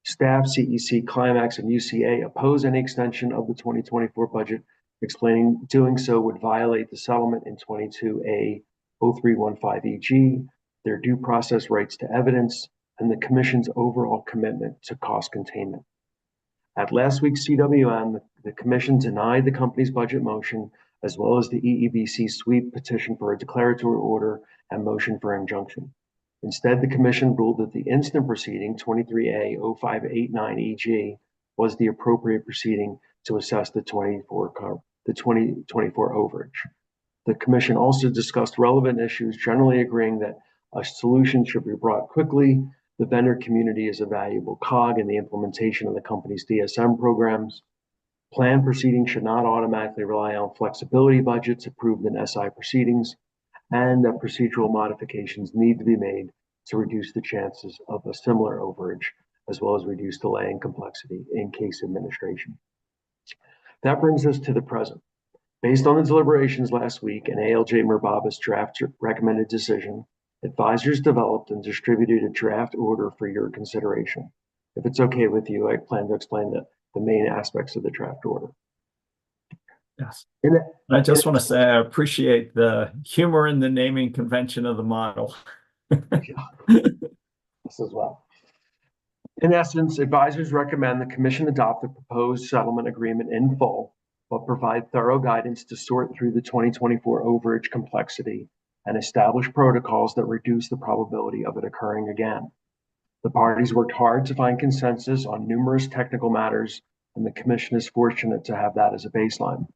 Staff, CEC, Climax, and UCA oppose any extension of the 2024 budget, explaining doing so would violate the settlement in 22A 0315EG, their due process rights to evidence, and the Commission's overall commitment to cost containment. At last week's CWM, the Commission denied the company's budget motion, as well as the EEBC sweep petition for a declaratory order and motion for injunction. Instead, the Commission ruled that the instant proceeding, 23A 0589EG, was the appropriate proceeding to assess the 2024 overage. The Commission also discussed relevant issues, generally agreeing that a solution should be brought quickly. The vendor community is a valuable cog in the implementation of the company's DSM programs. Plan proceedings should not automatically rely on flexibility budgets approved in SI proceedings, and that procedural modifications need to be made to reduce the chances of a similar overage, as well as reduce delay and complexity in case administration. That brings us to the present. Based on the deliberations last week and ALJ Merbaba's draft recommended decision, advisors developed and distributed a draft order for your consideration. If it's okay with you, I plan to explain the main aspects of the draft order. Yes. I just want to say I appreciate the humor in the naming convention of the model. This as well. In essence, advisors recommend the Commission adopt the proposed settlement agreement in full, but provide thorough guidance to sort through the 2024 overage complexity and establish protocols that reduce the probability of it occurring again. The parties worked hard to find consensus on numerous technical matters, and the Commission is fortunate to have that as a baseline.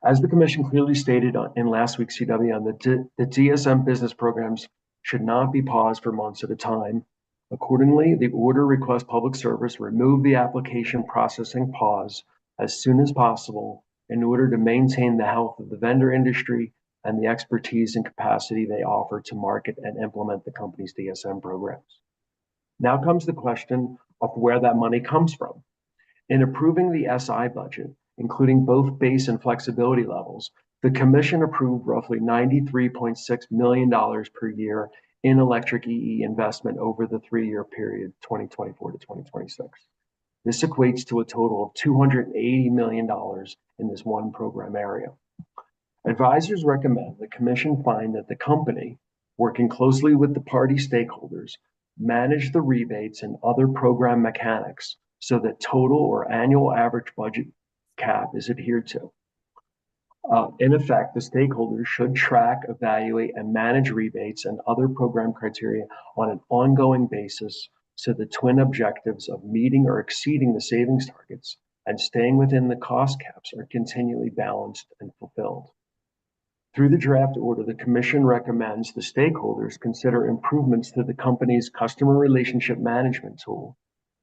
As the Commission clearly stated in last week's CWM, the DSM business programs should not be paused for months at a time. Accordingly, the order requests Public Service remove the application processing pause as soon as possible in order to maintain the health of the vendor industry and the expertise and capacity they offer to market and implement the company's DSM programs. Now comes the question of where that money comes from. In approving the SI budget, including both base and flexibility levels, the Commission approved roughly $93.6 million per year in electric EE investment over the 3-year period, 2024 to 2026. This equates to a total of $280 million in this one program area. Advisors recommend the Commission find that the company, working closely with the party stakeholders, manage the rebates and other program mechanics so that total or annual average budget cap is adhered to. In effect, the stakeholders should track, evaluate, and manage rebates and other program criteria on an ongoing basis so the twin objectives of meeting or exceeding the savings targets and staying within the cost caps are continually balanced and fulfilled. Through the draft order, the Commission recommends the stakeholders consider improvements to the company's customer relationship management tool,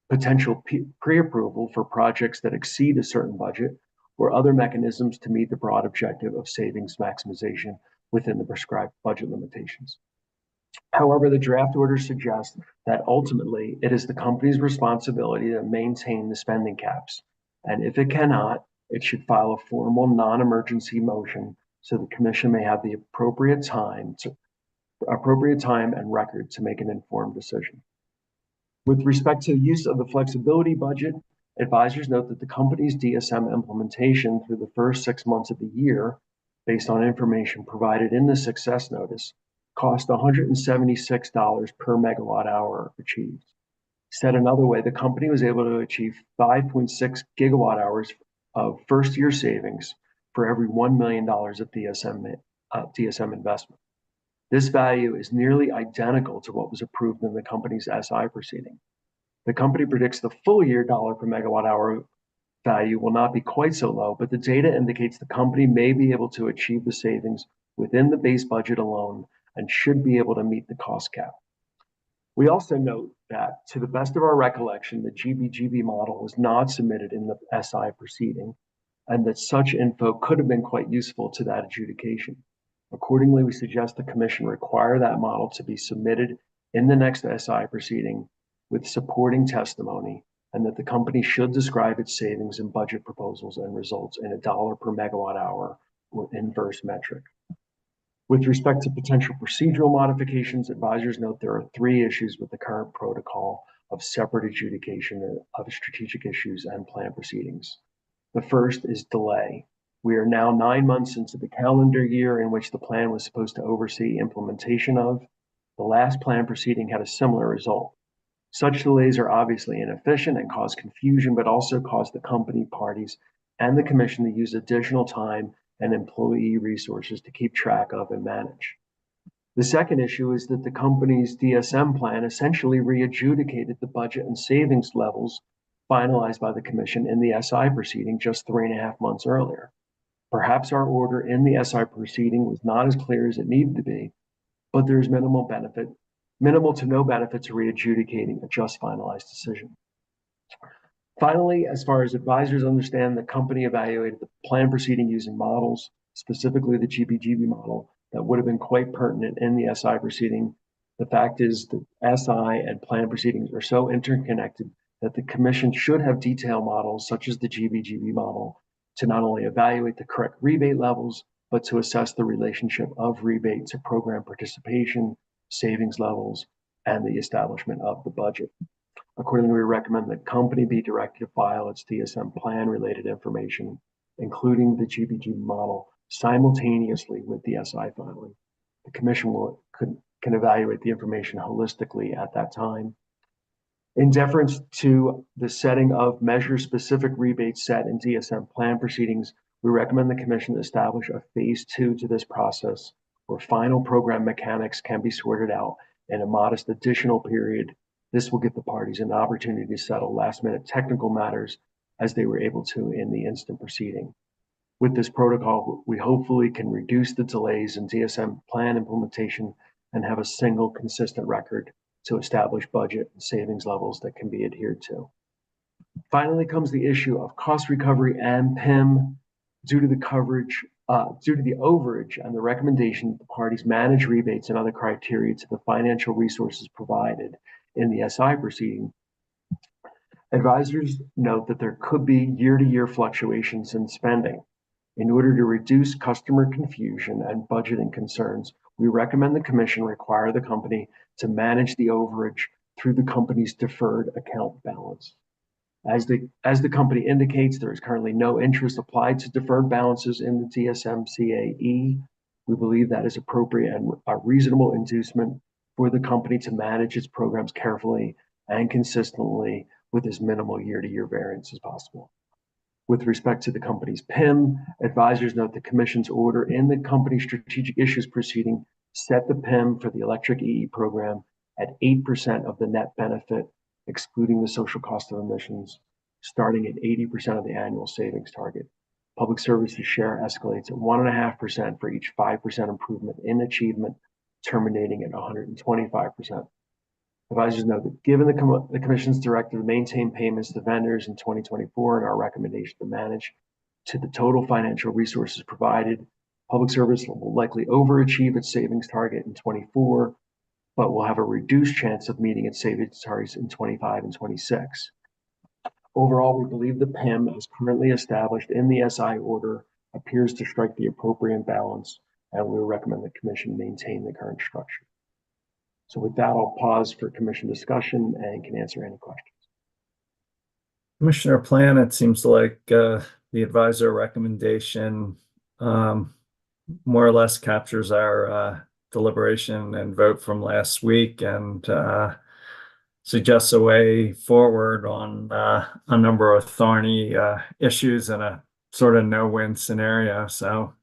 potential pre-approval for projects that exceed a certain budget, or other mechanisms to meet the broad objective of savings maximization within the prescribed budget limitations. However, the draft order suggests that ultimately it is the company's responsibility to maintain the spending caps, and if it cannot, it should file a formal non-emergency motion so the Commission may have the appropriate time and record to make an informed decision. With respect to the use of the flexibility budget, advisors note that the company's DSM implementation through the first 6 months of the year, based on information provided in the success notice, cost $176 per megawatt hour achieved. Said another way, the company was able to achieve 5.6 gigawatt hours of first-year savings for every $1 million of DSM investment. This value is nearly identical to what was approved in the company's SI proceeding. The company predicts the full year dollar per megawatt hour value will not be quite so low, but the data indicates the company may be able to achieve the savings within the base budget alone and should be able to meet the cost cap. We also note that, to the best of our recollection, the GBGB model was not submitted in the SI proceeding, and that such info could have been quite useful to that adjudication. Accordingly, we suggest the Commission require that model to be submitted in the next SI proceeding with supporting testimony, and that the company should describe its savings and budget proposals and results in $1 per megawatt hour or inverse metric. With respect to potential procedural modifications, advisors note there are 3 issues with the current protocol of separate adjudication of strategic issues and plan proceedings. The first is delay. We are now 9 months into the calendar year in which the plan was supposed to oversee implementation of. The last plan proceeding had a similar result. Such delays are obviously inefficient and cause confusion, but also cause the company parties and the Commission to use additional time and employee resources to keep track of and manage. The second issue is that the company's DSM plan essentially re-adjudicated the budget and savings levels finalized by the Commission in the SI proceeding just 3.5 months earlier. Perhaps our order in the SI proceeding was not as clear as it needed to be, but there's minimal to no benefit to re-adjudicating a just finalized decision. Finally, as far as advisors understand, the company evaluated the plan proceeding using models, specifically the GBGB model, that would have been quite pertinent in the SI proceeding. The fact is that SI and plan proceedings are so interconnected that the Commission should have detailed models such as the GBGB model to not only evaluate the correct rebate levels, but to assess the relationship of rebate to program participation, savings levels, and the establishment of the budget. Accordingly, we recommend the company be directed to file its DSM plan related information, including the GBGB model, simultaneously with the SI filing. The Commission can evaluate the information holistically at that time. In deference to the setting of measure-specific rebates set in DSM plan proceedings, we recommend the Commission establish a phase 2 to this process, where final program mechanics can be sorted out in a modest additional period. This will give the parties an opportunity to settle last-minute technical matters as they were able to in the instant proceeding. With this protocol, we hopefully can reduce the delays in DSM plan implementation and have a single consistent record to establish budget and savings levels that can be adhered to. Finally comes the issue of cost recovery and PIM. Due to the overage and the recommendation that the parties manage rebates and other criteria to the financial resources provided in the SI proceeding, advisors note that there could be year-to-year fluctuations in spending. In order to reduce customer confusion and budgeting concerns, we recommend the Commission require the company to manage the overage through the company's deferred account balance. As the company indicates, there is currently no interest applied to deferred balances in the DSM-CAE. We believe that is appropriate and a reasonable inducement for the company to manage its programs carefully and consistently with as minimal year-to-year variance as possible. With respect to the company's PIM, advisors note the Commission's order in the company strategic issues proceeding set the PIM for the electric EE program at 8% of the net benefit, excluding the social cost of emissions, starting at 80% of the annual savings target. Public services share escalates at 1.5% for each 5% improvement in achievement, terminating at 125%. Advisors note that given the Commission's directive to maintain payments to vendors in 2024 and our recommendation to manage to the total financial resources provided, public service will likely overachieve its savings target in 24, but will have a reduced chance of meeting its savings targets in 25 and 26. Overall, we believe the PIM as currently established in the SI order appears to strike the appropriate balance, and we recommend the Commission maintain the current structure. So with that, I'll pause for Commission discussion and can answer any questions. Commissioner Plan, it seems like the advisor recommendation more or less captures our deliberation and vote from last week and suggests a way forward on a number of thorny issues in a sort of no-win scenario. So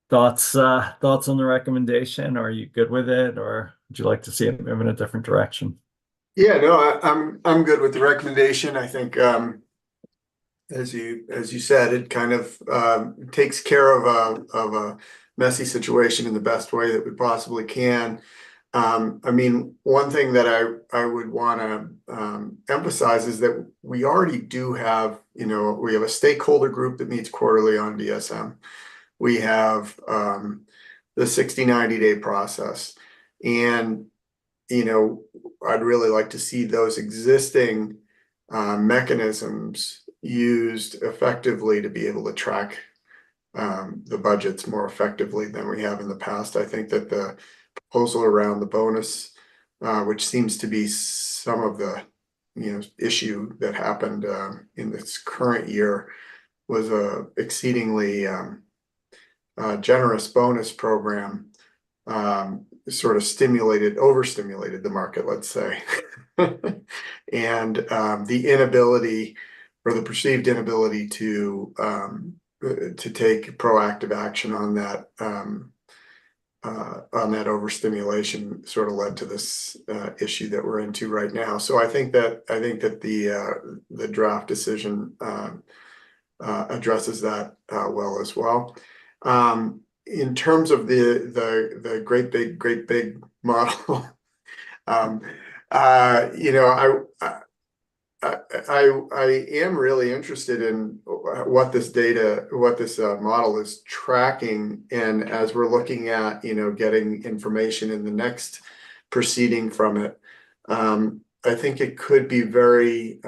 thoughts on the recommendation? Are you good with it, or would you like to see it move in a different direction? Yeah, no, I'm good with the recommendation. I think as you said, it kind of takes care of messy situation in the best way that we possibly can. I mean, one thing that I would want to emphasize is that we already do have, we have a stakeholder group that meets quarterly on DSM. We have the 60-90 day process. And, I'd really like to see those existing mechanisms used effectively to be able to track the budgets more effectively than we have in the past. I think that the proposal around the bonus, which seems to be some of the issue that happened in this current year, was a exceedingly generous bonus program, sort of overstimulated the market, let's say. And the inability or the perceived inability to take proactive action on that overstimulation sort of led to this issue that we're into right now. So I think that the draft decision addresses that well as well. In terms of the great big model, I am really interested in what this model is tracking, and as we're looking at getting information in the next proceeding from it, I think it could be very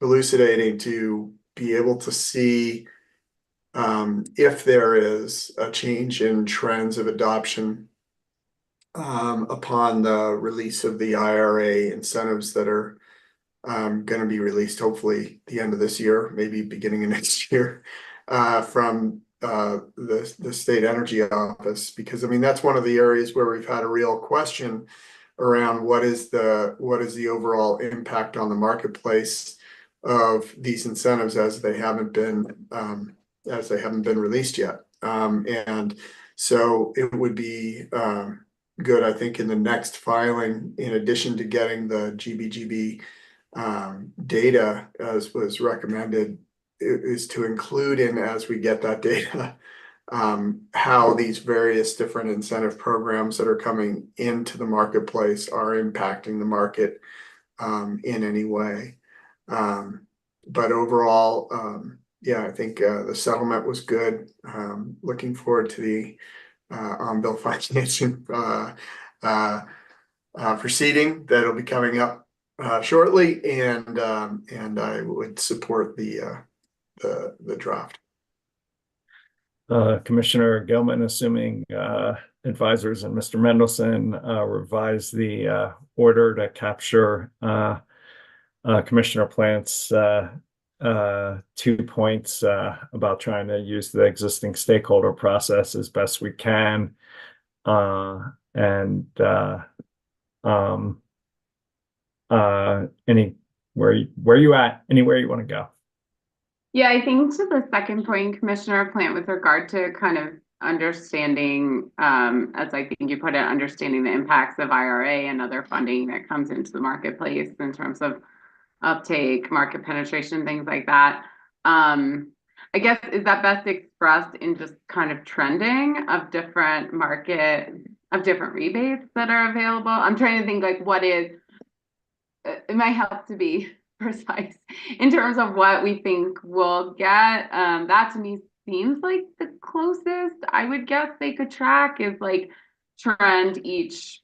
elucidating to be able to see if there is a change in trends of adoption upon the release of the IRA incentives that are going to be released hopefully the end of this year, maybe beginning of next year, from the State Energy Office. Because I mean, that's one of the areas where we've had a real question around what is the overall impact on the marketplace of these incentives as they haven't been released yet. And so it would be good, I think, in the next filing, in addition to getting the GBGB data as was recommended, is to include in, as we get that data, how these various different incentive programs that are coming into the marketplace are impacting the market in any way. But overall, yeah, I think the settlement was good. Looking forward to the on-bill financing proceeding that'll be coming up shortly, and I would support the draft. Commissioner Gilman, assuming advisors and Mr. Mendelson revise the order to capture Commissioner Plant's 2 points about trying to use the existing stakeholder process as best we can, and where you at? Anywhere you want to go? Yeah, I think to the second point, Commissioner Plant, with regard to kind of understanding, as I think you put it, understanding the impacts of IRA and other funding that comes into the marketplace in terms of uptake, market penetration, things like that. I guess, is that best expressed in just kind of trending of different rebates that are available? I'm trying to think like it might help to be precise in terms of what we think we'll get. That to me seems like the closest I would guess they could track is like trend each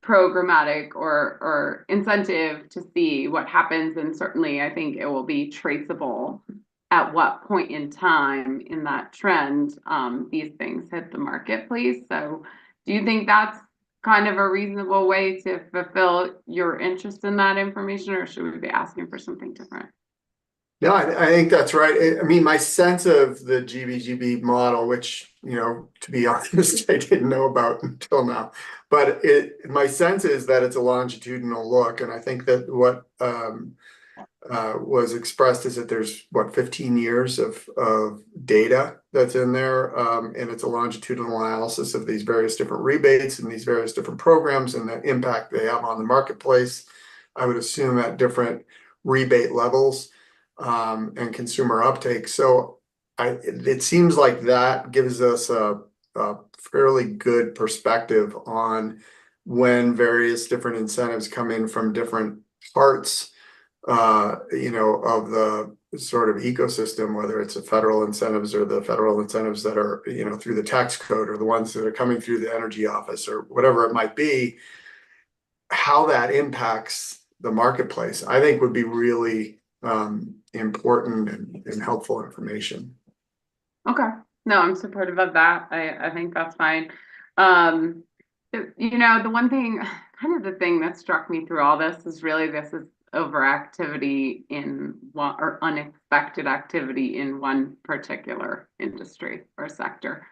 programmatic or incentive to see what happens, and certainly I think it will be traceable at what point in time in that trend these things hit the marketplace. So do you think that's kind of a reasonable way to fulfill your interest in that information, or should we be asking for something different? No, I think that's right. I mean, my sense of the GBGB model, which, to be honest, I didn't know about until now, but my sense is that it's a longitudinal look. And I think that what was expressed is that there's 15 years of data that's in there, and it's a longitudinal analysis of these various different rebates and these various different programs and the impact they have on the marketplace. I would assume at different rebate levels and consumer uptake. So it seems like that gives us a a fairly good perspective on when various different incentives come in from different parts, you know, of the sort of ecosystem, whether it's the federal incentives or the federal incentives that are, you know, through the tax code, or the ones that are coming through the energy office, or whatever it might be, how that impacts the marketplace, I think would be really important and helpful information. Okay. No, I'm supportive of that. I think that's fine. You know, the one thing, kind of the thing that struck me through all this is really this is overactivity in one, or unexpected activity in one particular industry or sector.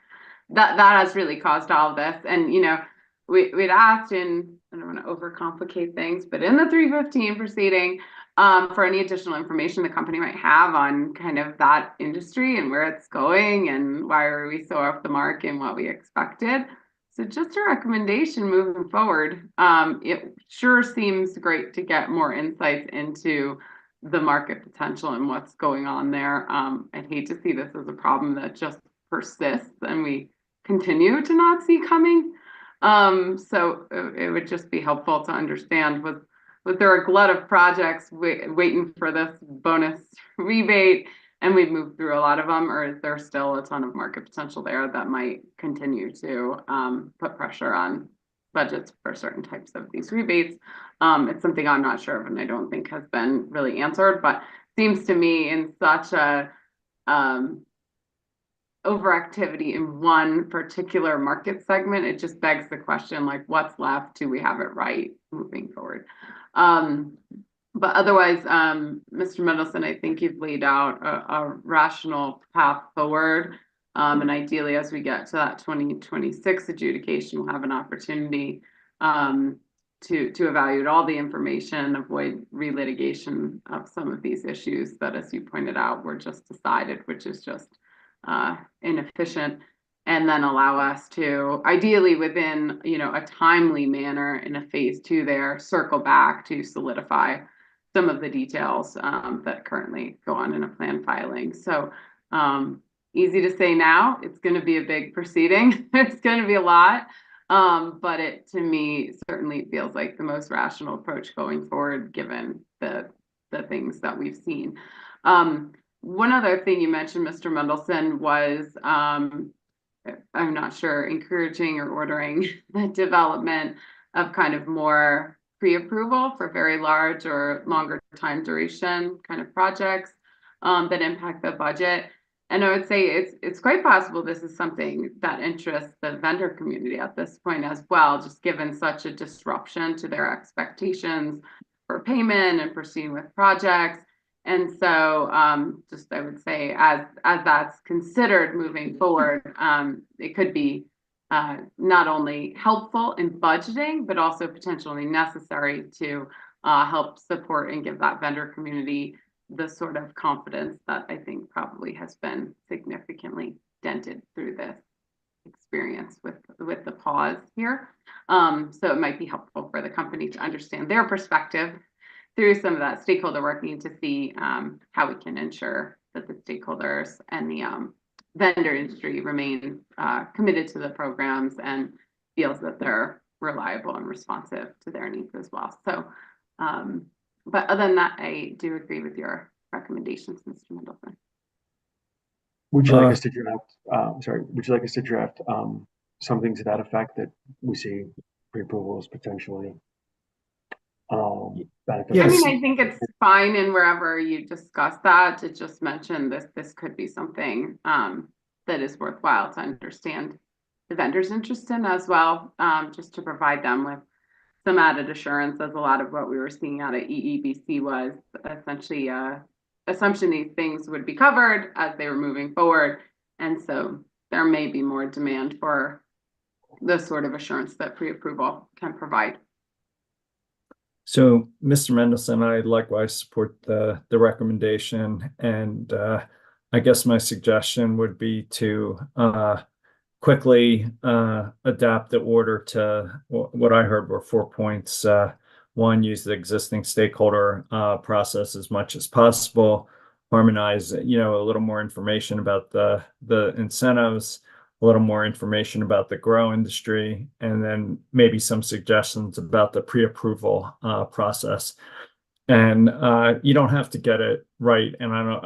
That has really caused all of this. And, you know, we'd asked in, I don't want to overcomplicate things, but in the 315 proceeding, for any additional information the company might have on kind of that industry and where it's going and why are we so off the mark and what we expected. So just a recommendation moving forward. It sure seems great to get more insights into the market potential and what's going on there. I'd hate to see this as a problem that just persists and we continue to not see coming. So it would just be helpful to understand, was there a glut of projects waiting for this bonus rebate and we've moved through a lot of them, or is there still a ton of market potential there that might continue to put pressure on budgets for certain types of these rebates? It's something I'm not sure of and I don't think has been really answered, but seems to me in such a overactivity in one particular market segment, it just begs the question, like, what's left? Do we have it right moving forward? But otherwise, Mr. Mendelson, I think you've laid out a rational path forward. And ideally, as we get to that 2026 adjudication, we'll have an opportunity to evaluate all the information, avoid relitigation of some of these issues that, as you pointed out, were just decided, which is just inefficient, and then allow us to, ideally within, you know, a timely manner in a phase 2 there, circle back to solidify some of the details that currently go on in a plan filing. So easy to say now, it's going to be a big proceeding. It's going to be a lot. But it, to me, certainly feels like the most rational approach going forward, given the things that we've seen. One other thing you mentioned, Mr. Mendelson, was I'm not sure, encouraging or ordering the development of kind of more pre-approval for very large or longer time duration kind of projects that impact the budget. And I would say it's quite possible this is something that interests the vendor community at this point as well, just given such a disruption to their expectations for payment and proceeding with projects. And so just I would say as that's considered moving forward, it could be not only helpful in budgeting, but also potentially necessary to help support and give that vendor community the sort of confidence that I think probably has been significantly dented through this experience with the pause here. So it might be helpful for the company to understand their perspective through some of that stakeholder working to see how we can ensure that the stakeholders and the vendor industry remain committed to the programs and feels that they're reliable and responsive to their needs as well. So, but other than that, I do agree with your recommendations, Mr. Mendelson. Would you like us to draft, would you like us to draft something to that effect, that we see pre-approval as potentially benefits? Yes. I mean, I think it's fine, and wherever you discuss that, to just mention this could be something that is worthwhile to understand the vendor's interest in as well, just to provide them with some added assurance, as a lot of what we were seeing out of EEBC was essentially assumption these things would be covered as they were moving forward. And so there may be more demand for the sort of assurance that pre-approval can provide. So, Mr. Mendelson, I likewise support the recommendation, and I guess my suggestion would be to quickly adapt the order to what I heard were 4 points. One, use the existing stakeholder process as much as possible, harmonize, a little more information about the incentives, a little more information about the grow industry, and then maybe some suggestions about the pre-approval process. And you don't have to get it right, and I don't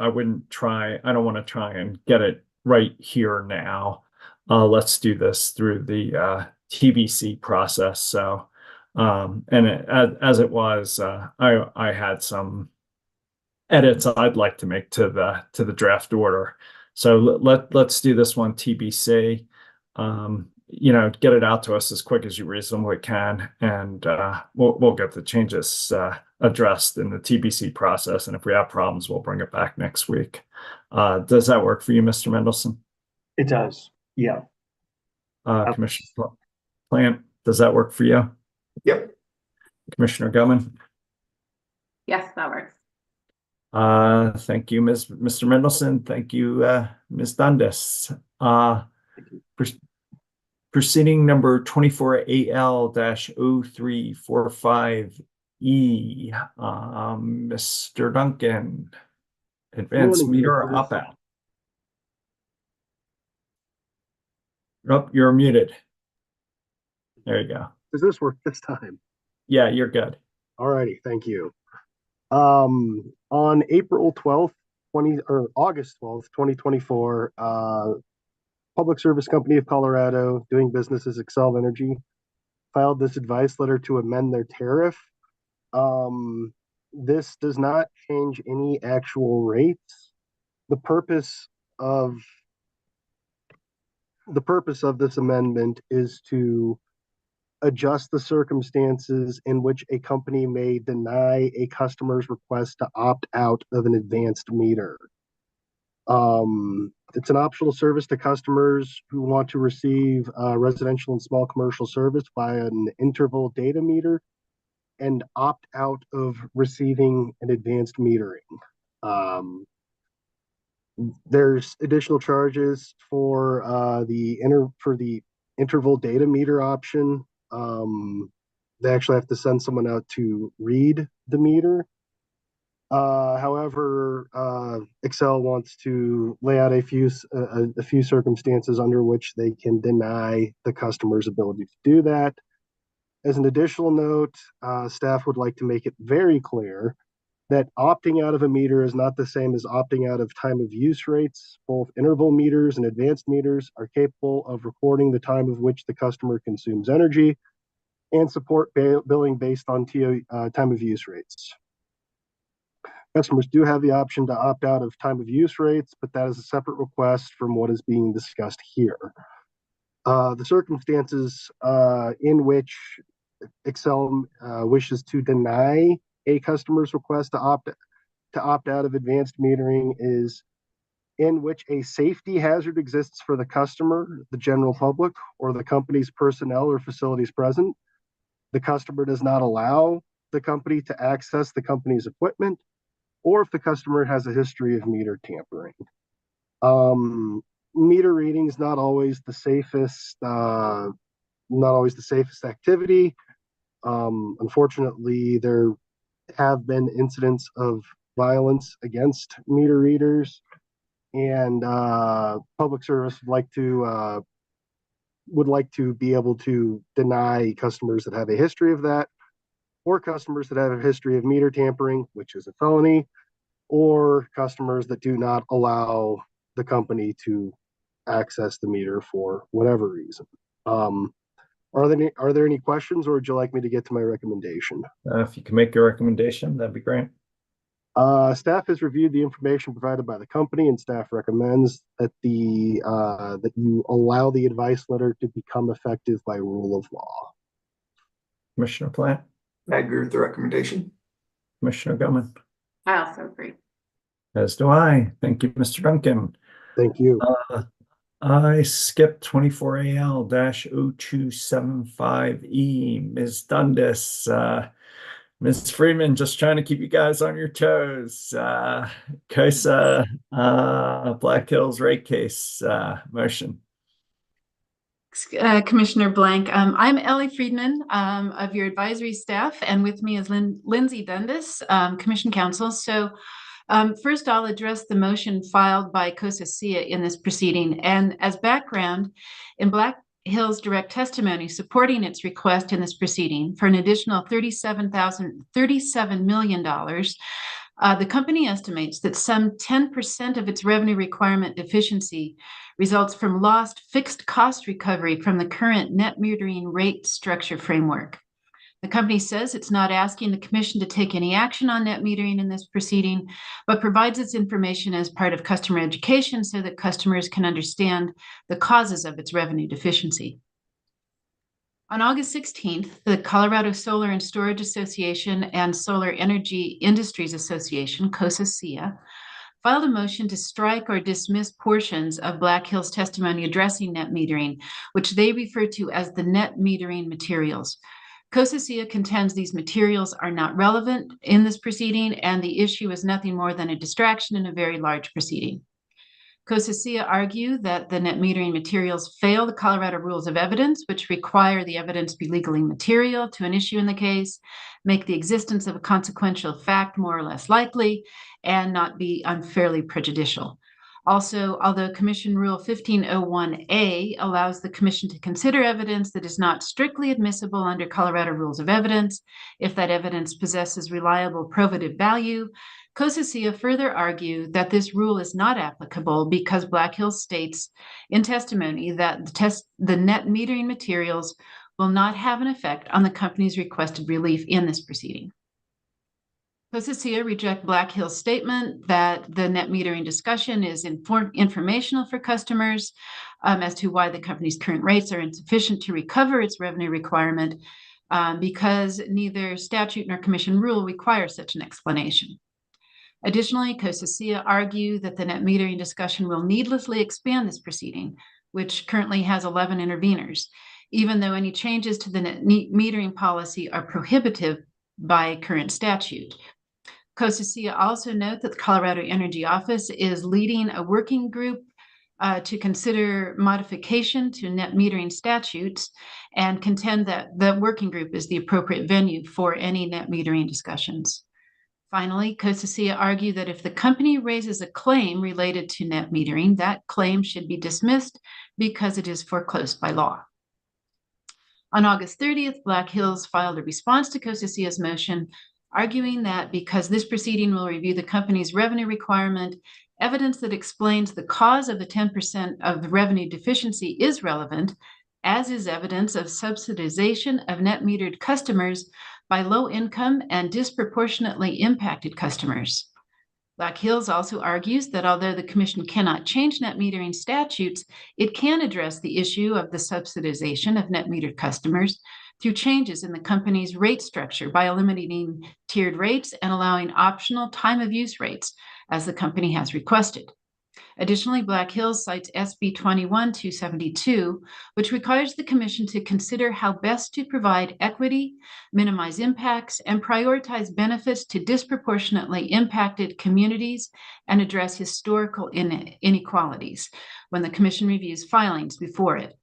want to try and get it right here now. Let's do this through the TBC process. So, as it was, I had some edits I'd like to make to the draft order. So let's do this one TBC. Get it out to us as quick as you reasonably can, and we'll get the changes addressed in the TBC process. And if we have problems, we'll bring it back next week. Does that work for you, Mr. Mendelson? It does. Yeah. Commissioner Plant, does that work for you? Yep. Commissioner Gellman? Yes, that works. Thank you, Mr. Mendelson. Thank you, Ms. Dundas. Proceeding number 24AL-0345E. Mr. Duncan, advanced meter opt-out. Oh, you're muted. There you go. Does this work this time? Yeah, you're good. All righty, thank you. On April 12th, August 12th, 2024, Public Service Company of Colorado, doing business as Xcel Energy, filed this advice letter to amend their tariff. This does not change any actual rates. The purpose of this amendment is to adjust the circumstances in which a company may deny a customer's request to opt out of an advanced meter. It's an optional service to customers who want to receive residential and small commercial service via an interval data meter and opt out of receiving an advanced metering. There's additional charges for the interval data meter option. They actually have to send someone out to read the meter. However, Xcel wants to lay out a few circumstances under which they can deny the customer's ability to do that. As an additional note, staff would like to make it very clear that opting out of a meter is not the same as opting out of time of use rates. Both interval meters and advanced meters are capable of recording the time of which the customer consumes energy and support billing based on time of use rates. Customers do have the option to opt out of time of use rates, but that is a separate request from what is being discussed here. The circumstances in which Xcel wishes to deny a customer's request to opt out of advanced metering is in which a safety hazard exists for the customer, the general public, or the company's personnel or facilities present. The customer does not allow the company to access the company's equipment, or if the customer has a history of meter tampering. Meter reading is not always the safest activity. Unfortunately, there have been incidents of violence against meter readers, and public service would like to be able to deny customers that have a history of that, or customers that have a history of meter tampering, which is a felony, or customers that do not allow the company to access the meter for whatever reason. Are there any questions, or would you like me to get to my recommendation? If you can make your recommendation, that'd be great. Staff has reviewed the information provided by the company, and staff recommends that that you allow the advice letter to become effective by rule of law. Commissioner Plant? I agree with the recommendation. Commissioner Gellman? I also agree. As do I. Thank you, Mr. Duncan. Thank you. I skipped 24AL-0275E. Ms. Dundas, Ms. Freeman, just trying to keep you guys on your toes. COSA, Black Hills rate case motion. Commissioner Blank, I'm Ellie Friedman of your advisory staff, and with me is Lindsay Dundas, Commission Counsel. So First, I'll address the motion filed by COSA-SIA in this proceeding. And as background, in Black Hill's direct testimony supporting its request in this proceeding for an additional $37 million, the company estimates that some 10% of its revenue requirement deficiency results from lost fixed cost recovery from the current net metering rate structure framework. The company says it's not asking the commission to take any action on net metering in this proceeding, but provides its information as part of customer education so that customers can understand the causes of its revenue deficiency. On August 16th, the Colorado Solar and Storage Association and Solar Energy Industries Association, COSA-SIA, filed a motion to strike or dismiss portions of Black Hill's testimony addressing net metering, which they refer to as the net metering materials. COSA-SIA contends these materials are not relevant in this proceeding, and the issue is nothing more than a distraction in a very large proceeding. COSA-SIA argue that the net metering materials fail the Colorado rules of evidence, which require the evidence be legally material to an issue in the case, make the existence of a consequential fact more or less likely, and not be unfairly prejudicial. Also, although Commission Rule 1501A allows the Commission to consider evidence that is not strictly admissible under Colorado rules of evidence, if that evidence possesses reliable probative value, COSA-SIA further argue that this rule is not applicable because Black Hill states in testimony that the net metering materials will not have an effect on the company's requested relief in this proceeding. COSA-SIA reject Black Hill's statement that the net metering discussion is informational for customers as to why the company's current rates are insufficient to recover its revenue requirement because neither statute nor commission rule requires such an explanation. Additionally, COSA-SIA argue that the net metering discussion will needlessly expand this proceeding, which currently has 11 interveners, even though any changes to the net metering policy are prohibitive by current statute. COSA-SIA also note that the Colorado Energy Office is leading a working group to consider modification to net metering statutes and contend that the working group is the appropriate venue for any net metering discussions. Finally, COSA-SIA argue that if the company raises a claim related to net metering, that claim should be dismissed because it is foreclosed by law. On August 30th, Black Hills filed a response to COSA-SIA's motion, arguing that because this proceeding will review the company's revenue requirement, evidence that explains the cause of the 10% of the revenue deficiency is relevant, as is evidence of subsidization of net metered customers by low income and disproportionately impacted customers. Black Hills also argues that although the Commission cannot change net metering statutes, it can address the issue of the subsidization of net metered customers through changes in the company's rate structure by eliminating tiered rates and allowing optional time of use rates, as the company has requested. Additionally, Black Hills cites SB 21-272, which requires the Commission to consider how best to provide equity, minimize impacts, and prioritize benefits to disproportionately impacted communities and address historical inequalities when the Commission reviews filings before it.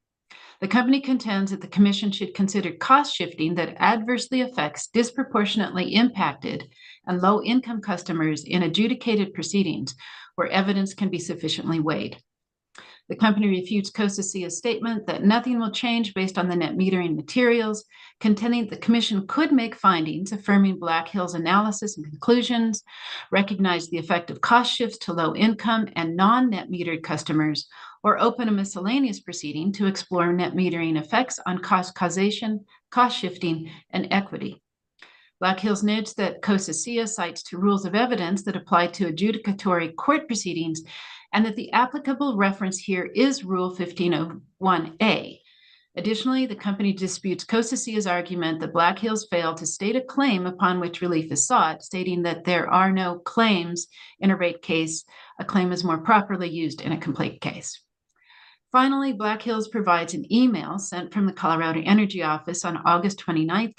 The company contends that the Commission should consider cost shifting that adversely affects disproportionately impacted and low-income customers in adjudicated proceedings where evidence can be sufficiently weighed. The company refutes COSA-SIA's statement that nothing will change based on the net metering materials, contending the Commission could make findings affirming Black Hills' analysis and conclusions, recognize the effect of cost shifts to low-income and non-net metered customers, or open a miscellaneous proceeding to explore net metering effects on cost causation, cost shifting, and equity. Black Hills notes that COSA-SIA cites two rules of evidence that apply to adjudicatory court proceedings, and that the applicable reference here is Rule 1501A. Additionally, the company disputes COSA-SIA's argument that Black Hills failed to state a claim upon which relief is sought, stating that there are no claims in a rate case. A claim is more properly used in a complaint case. Finally, Black Hills provides an email sent from the Colorado Energy Office on August 29th,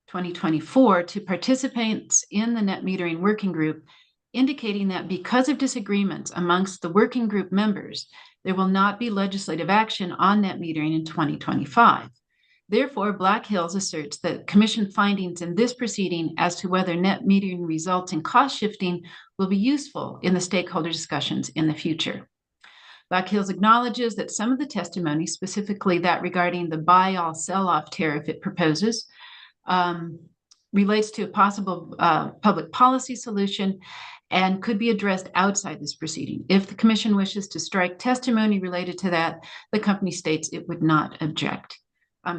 2024 to participants in the net metering working group, indicating that because of disagreements amongst the working group members, there will not be legislative action on net metering in 2025. Therefore, Black Hills asserts that commission findings in this proceeding as to whether net metering results in cost shifting will be useful in the stakeholder discussions in the future. Black Hills acknowledges that some of the testimony, specifically that regarding the buy-all sell-off tariff it proposes, relates to a possible public policy solution and could be addressed outside this proceeding. If the commission wishes to strike testimony related to that, the company states it would not object.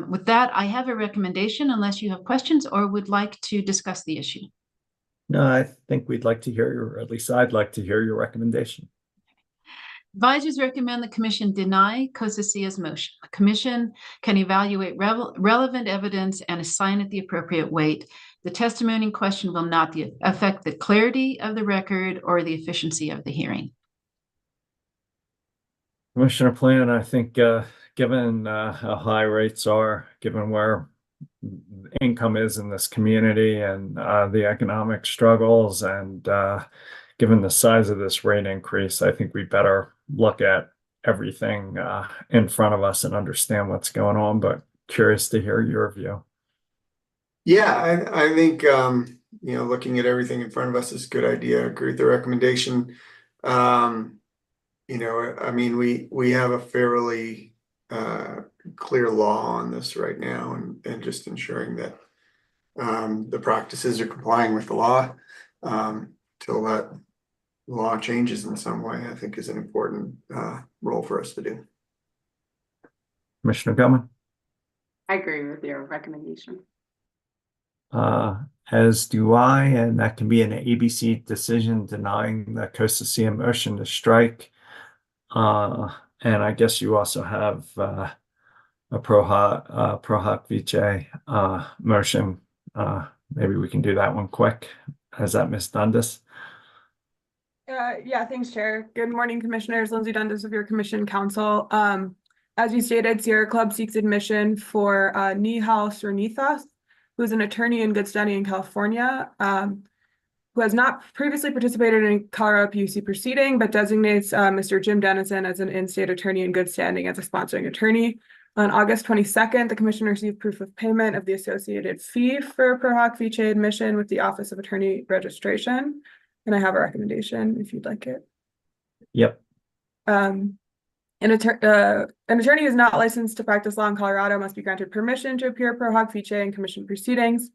With that, I have a recommendation unless you have questions or would like to discuss the issue. No, I think we'd like to hear your, at least I'd like to hear your recommendation. Advisors recommend the commission deny COSACIA's motion. The commission can evaluate relevant evidence and assign it the appropriate weight. The testimony in question will not affect the clarity of the record or the efficiency of the hearing. Commissioner Plant, I think given how high rates are, given where income is in this community and the economic struggles, and given the size of this rate increase, I think we better look at everything in front of us and understand what's going on, but curious to hear your view. Yeah, I think, looking at everything in front of us is a good idea. I agree with the recommendation. We have a fairly clear law on this right now, and just ensuring that the practices are complying with the law till that law changes in some way, I think is an important role for us to do. Commissioner Gellman? I agree with your recommendation. As do I, and that can be an ABC decision denying the COSACIA motion to strike. And I guess you also have a pro hoc vice motion. Maybe we can do that one quick. Has that Ms. Dundas? Yeah, thanks, Chair. Good morning, Commissioners. Lindsay Dundas of your Commission Council. As you stated, Sierra Club seeks admission for Niehaus or Nithas, who's an attorney in good standing in California, who has not previously participated in a Colorado PUC proceeding, but designates Mr. Jim Dennison as an in-state attorney in good standing as a sponsoring attorney. On August 22nd, the Commission received proof of payment of the associated fee for pro hoc vice admission with the Office of Attorney Registration. And I have a recommendation if you'd like it. Yep. An attorney who is not licensed to practice law in Colorado must be granted permission to appear pro hoc vice in commission proceedings.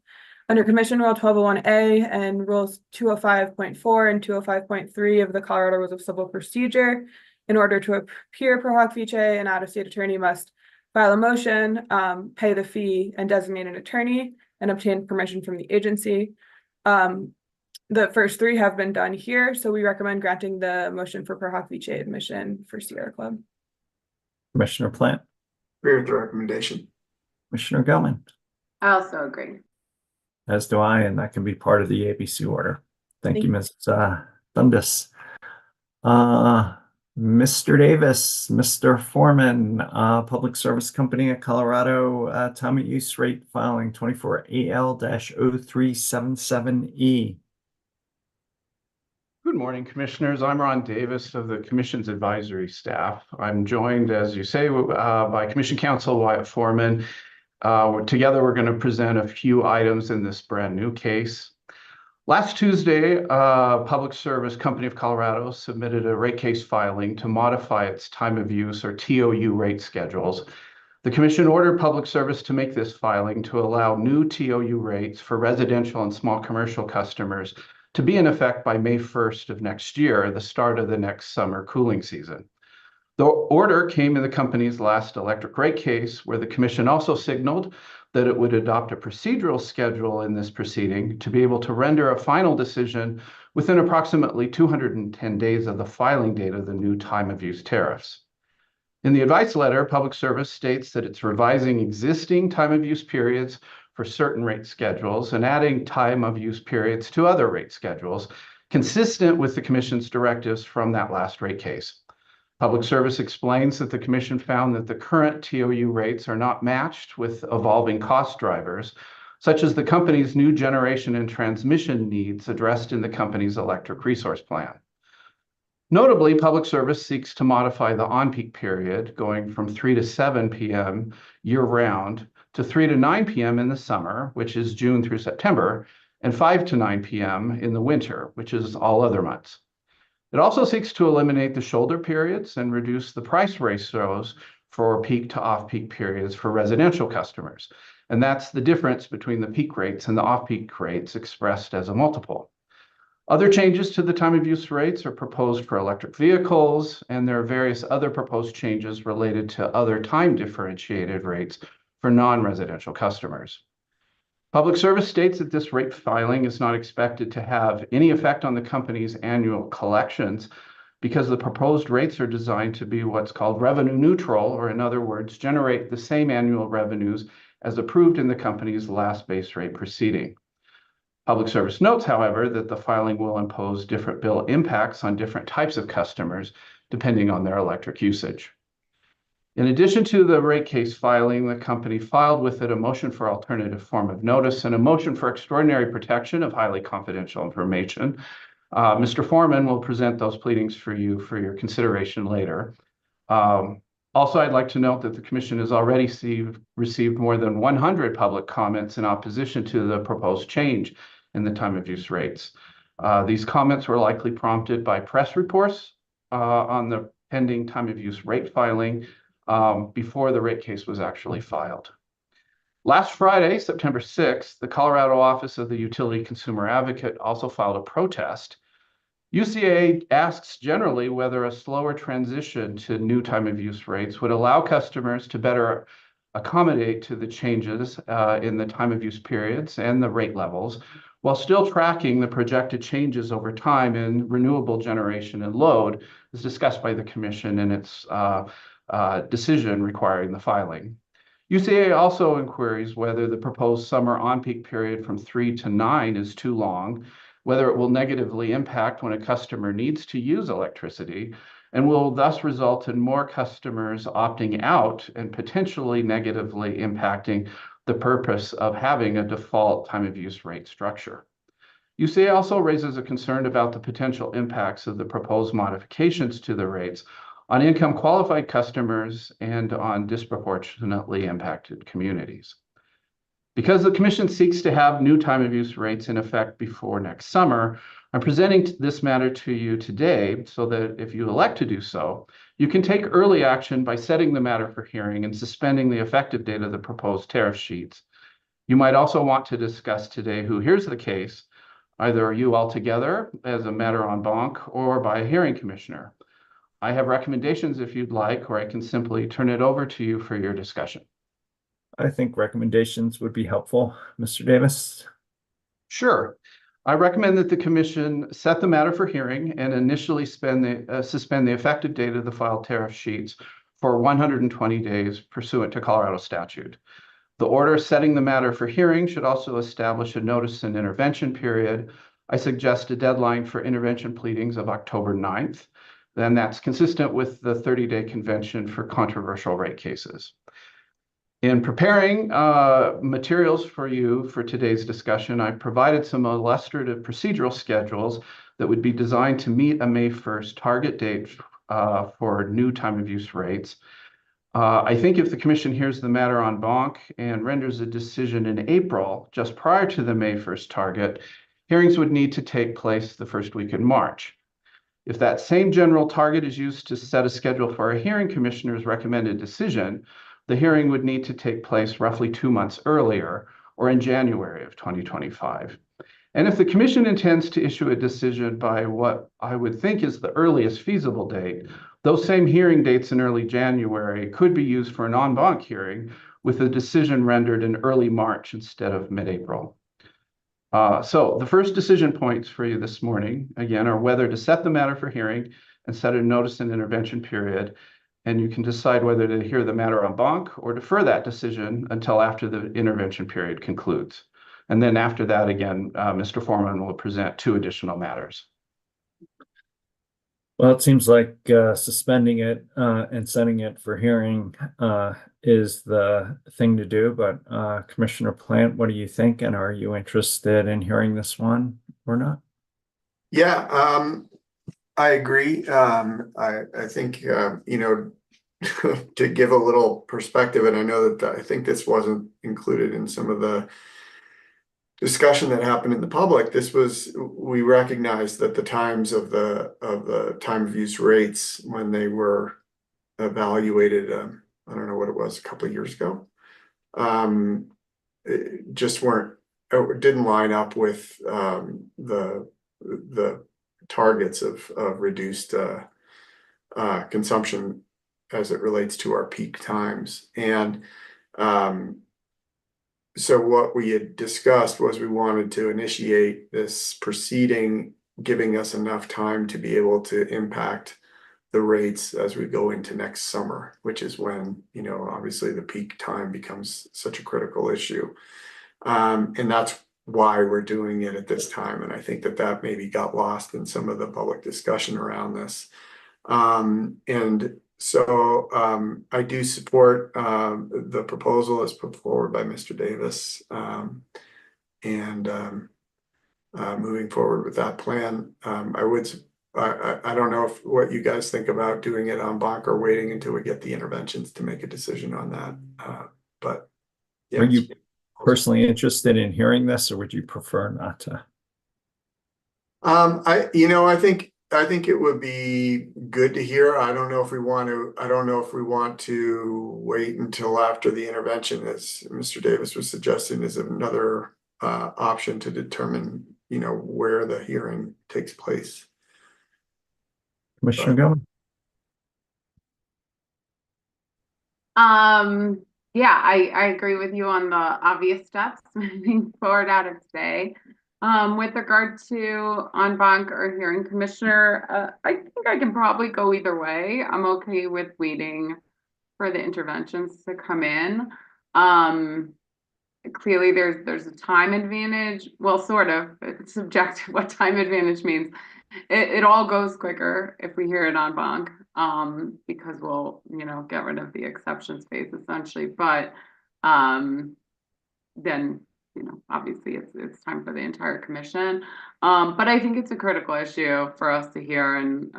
Under Commission Rule 1201A and Rules 205.4 and 205.3 of the Colorado Rules of Civil Procedure, in order to appear pro hoc vice, an out-of-state attorney must file a motion, pay the fee, and designate an attorney, and obtain permission from the agency. The first three have been done here, so we recommend granting the motion for pro hoc vice admission for Sierra Club. Commissioner Plant? Agree with the recommendation. Commissioner Gellman? I also agree. As do I, and that can be part of the ABC order. Thank you, Ms. Dundas. Mr. Davis, Mr. Foreman, Public Service Company of Colorado, time of use rate filing 24AL-0377E. Good morning, Commissioners. I'm Ron Davis of the Commission's advisory staff. I'm joined, as you say, by Commission Counsel Wyatt Foreman. Together, we're going to present a few items in this brand new case. Last Tuesday, Public Service Company of Colorado submitted a rate case filing to modify its time of use or TOU rate schedules. The Commission ordered Public Service to make this filing to allow new TOU rates for residential and small commercial customers to be in effect by May 1st of next year, the start of the next summer cooling season. The order came in the company's last electric rate case, where the Commission also signaled that it would adopt a procedural schedule in this proceeding to be able to render a final decision within approximately 210 days of the filing date of the new time of use tariffs. In the advice letter, Public Service states that it's revising existing time of use periods for certain rate schedules and adding time of use periods to other rate schedules, consistent with the Commission's directives from that last rate case. Public Service explains that the Commission found that the current TOU rates are not matched with evolving cost drivers, such as the company's new generation and transmission needs addressed in the company's electric resource plan. Notably, Public Service seeks to modify the on-peak period, going from 3 to 7 p.m. year-round, to 3 to 9 p.m. in the summer, which is June through September, and 5 to 9 p.m. in the winter, which is all other months. It also seeks to eliminate the shoulder periods and reduce the price ratios for peak to off-peak periods for residential customers. And that's the difference between the peak rates and the off-peak rates expressed as a multiple. Other changes to the time of use rates are proposed for electric vehicles, and there are various other proposed changes related to other time differentiated rates for non-residential customers. Public Service states that this rate filing is not expected to have any effect on the company's annual collections because the proposed rates are designed to be what's called revenue neutral, or in other words, generate the same annual revenues as approved in the company's last base rate proceeding. Public Service notes, however, that the filing will impose different bill impacts on different types of customers depending on their electric usage. In addition to the rate case filing, the company filed with it a motion for alternative form of notice and a motion for extraordinary protection of highly confidential information. Mr. Foreman will present those pleadings for you for your consideration later. Also, I'd like to note that the Commission has already received more than 100 public comments in opposition to the proposed change in the time of use rates. These comments were likely prompted by press reports on the pending time of use rate filing before the rate case was actually filed. Last Friday, September 6th, the Colorado Office of the Utility Consumer Advocate also filed a protest. UCA asks generally whether a slower transition to new time of use rates would allow customers to better accommodate to the changes in the time of use periods and the rate levels, while still tracking the projected changes over time in renewable generation and load, as discussed by the Commission in its decision requiring the filing. UCA also inquires whether the proposed summer on-peak period from 3 to 9 is too long, whether it will negatively impact when a customer needs to use electricity, and will thus result in more customers opting out and potentially negatively impacting the purpose of having a default time of use rate structure. UCA also raises a concern about the potential impacts of the proposed modifications to the rates on income qualified customers and on disproportionately impacted communities. Because the Commission seeks to have new time of use rates in effect before next summer, I'm presenting this matter to you today so that if you elect to do so, you can take early action by setting the matter for hearing and suspending the effective date of the proposed tariff sheets. You might also want to discuss today who hears the case, either you altogether as a matter en banc or by a hearing commissioner. I have recommendations if you'd like, or I can simply turn it over to you for your discussion. I think recommendations would be helpful. Mr. Davis? Sure. I recommend that the Commission set the matter for hearing and initially suspend the effective date of the filed tariff sheets for 120 days pursuant to Colorado statute. The order setting the matter for hearing should also establish a notice and intervention period. I suggest a deadline for intervention pleadings of October 9th. Then that's consistent with the 30-day convention for controversial rate cases. In preparing materials for you for today's discussion, I provided some illustrative procedural schedules that would be designed to meet a May 1st target date for new time of use rates. I think if the Commission hears the matter en banc and renders a decision in April, just prior to the May 1st target, hearings would need to take place the first week in March. If that same general target is used to set a schedule for a hearing commissioner's recommended decision, the hearing would need to take place roughly 2 months earlier, or in January of 2025. And if the Commission intends to issue a decision by what I would think is the earliest feasible date, those same hearing dates in early January could be used for an en banc hearing with a decision rendered in early March instead of mid-April. So the first decision points for you this morning, again, are whether to set the matter for hearing and set a notice and intervention period. And you can decide whether to hear the matter en banc or defer that decision until after the intervention period concludes. And then after that, again, Mr. Foreman will present 2 additional matters. Well, it seems like suspending it and setting it for hearing is the thing to do. But Commissioner Plant, what do you think? And are you interested in hearing this one or not? Yeah, I agree. I think, to give a little perspective, and I know that I think this wasn't included in some of the discussion that happened in the public, we recognized that the times of the time of use rates when they were evaluated, I don't know what it was, a couple of years ago, it just didn't line up with the targets of reduced consumption as it relates to our peak times. And so what we had discussed was we wanted to initiate this proceeding, giving us enough time to be able to impact the rates as we go into next summer, which is when, obviously the peak time becomes such a critical issue. And that's why we're doing it at this time. And I think that maybe got lost in some of the public discussion around this. And so I do support the proposal as put forward by Mr. Davis, and moving forward with that plan. I don't know what you guys think about doing it en banc or waiting until we get the interventions to make a decision on that. But yeah. Are you personally interested in hearing this, or would you prefer not to? I think it would be good to hear. I don't know if we want to wait until after the intervention, as Mr. Davis was suggesting, is another option to determine, where the hearing takes place. Commissioner Gilman? Yeah, I agree with you on the obvious steps moving forward out of today. With regard to en banc or hearing commissioner, I think I can probably go either way. I'm okay with waiting for the interventions to come in. Clearly there's a time advantage. Well, sort of. It's subjective what time advantage means. It all goes quicker if we hear it en banc, because we'll, get rid of the exceptions phase essentially. But then, obviously it's time for the entire commission. But I think it's a critical issue for us to hear. And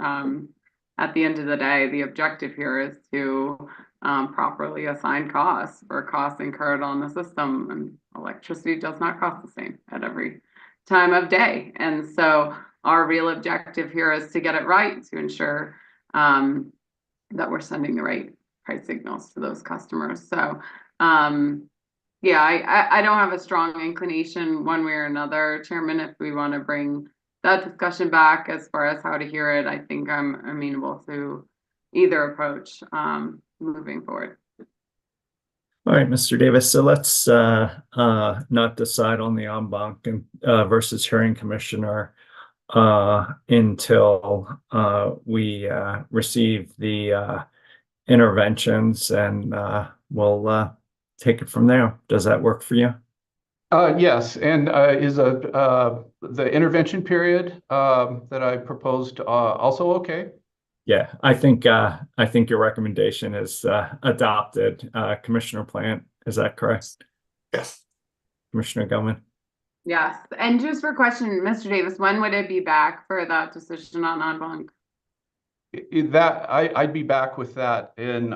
at the end of the day, the objective here is to properly assign costs for costs incurred on the system. And electricity does not cost the same at every time of day. And so our real objective here is to get it right, to ensure that we're sending the right price signals to those customers. So yeah, I don't have a strong inclination one way or another, Chairman. If we want to bring that discussion back as far as how to hear it, I think I'm amenable to either approach moving forward. All right, Mr. Davis. So let's not decide on the en banc and versus hearing commissioner until we receive the interventions, and we'll take it from there. Does that work for you? Yes, and is the intervention period that I proposed also okay? Yeah, I think your recommendation is adopted. Commissioner Plant, is that correct? Yes. Commissioner Gilman? Yes, and just for question, Mr. Davis, when would it be back for that decision on en banc? I'd be back with that in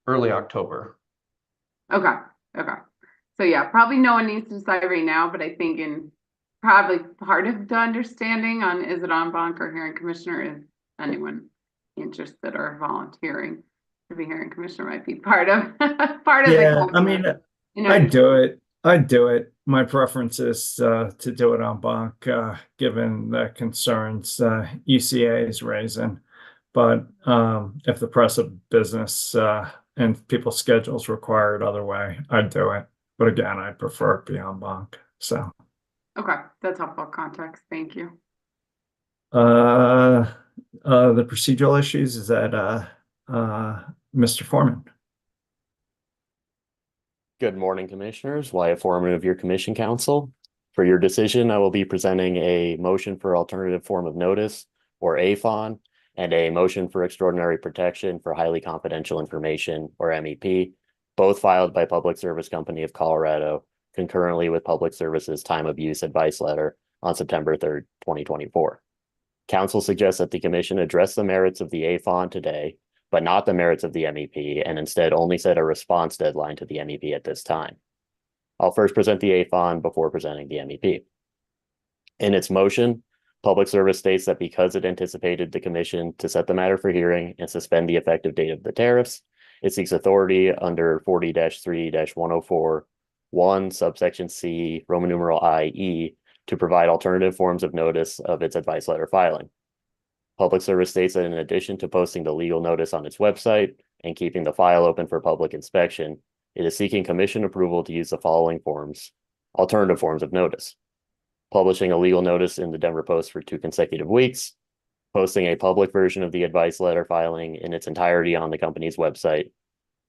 early October. Okay. So yeah, probably no one needs to decide right now, but I think in probably part of the understanding on is it en banc or hearing commissioner, is anyone interested or volunteering to be hearing commissioner might be part of Yeah, I mean, I'd do it. My preference is to do it en banc, given the concerns UCA is raising. But if the press of business and people's schedules require it other way, I'd do it. But again, I prefer it be en banc. So. Okay, that's helpful context. Thank you. The procedural issues, is that Mr. Foreman? Good morning, Commissioners. Wyatt Foreman of your Commission Council. For your decision, I will be presenting a motion for alternative form of notice, or AFON, and a motion for extraordinary protection for highly confidential information, or MEP, both filed by Public Service Company of Colorado, concurrently with Public Service's time of use advice letter on September 3rd, 2024. Council suggests that the Commission address the merits of the AFON today but not the merits of the MEP, and instead only set a response deadline to the MEP at this time. I'll first present the AFON before presenting the MEP. In its motion, Public Service states that because it anticipated the Commission to set the matter for hearing and suspend the effective date of the tariffs, it seeks authority under 40-3-104(1) subsection C, Roman numeral IE, to provide alternative forms of notice of its advice letter filing. Public Service states that in addition to posting the legal notice on its website and keeping the file open for public inspection, it is seeking Commission approval to use the following alternative forms of notice: publishing a legal notice in the Denver Post for 2 consecutive weeks, posting a public version of the advice letter filing in its entirety on the company's website,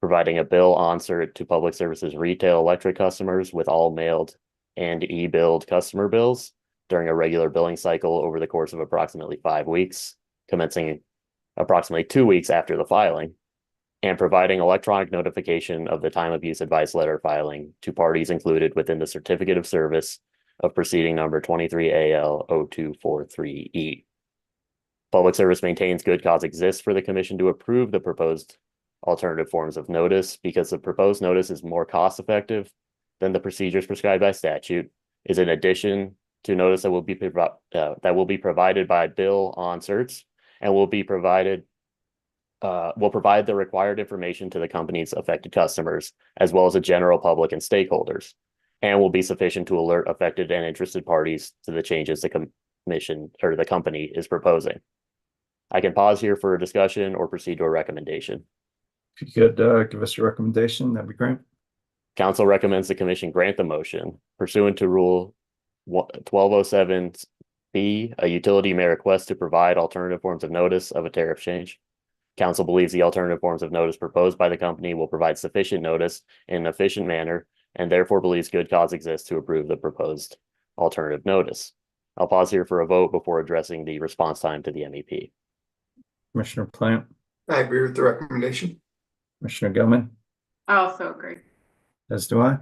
providing a bill onsert to Public Service's retail electric customers with all mailed and e-billed customer bills during a regular billing cycle over the course of approximately 5 weeks, commencing approximately 2 weeks after the filing, and providing electronic notification of the time of use advice letter filing to parties included within the Certificate of Service of proceeding number 23AL0243E. Public Service maintains good cause exists for the Commission to approve the proposed alternative forms of notice because the proposed notice is more cost-effective than the procedures prescribed by statute, is in addition to notice that will be provided by bill onserts, and will provide the required information to the company's affected customers, as well as the general public and stakeholders, and will be sufficient to alert affected and interested parties to the changes the Commission or the company is proposing. I can pause here for a discussion or proceed to a recommendation. If you could give us your recommendation, that'd be great. Council recommends the Commission grant the motion pursuant to Rule 1207B. A utility may request to provide alternative forms of notice of a tariff change. Council believes the alternative forms of notice proposed by the company will provide sufficient notice in an efficient manner, and therefore believes good cause exists to approve the proposed alternative notice. I'll pause here for a vote before addressing the response time to the MEP. Commissioner Plant. I agree with the recommendation. Commissioner Gilman. I also agree. As do I.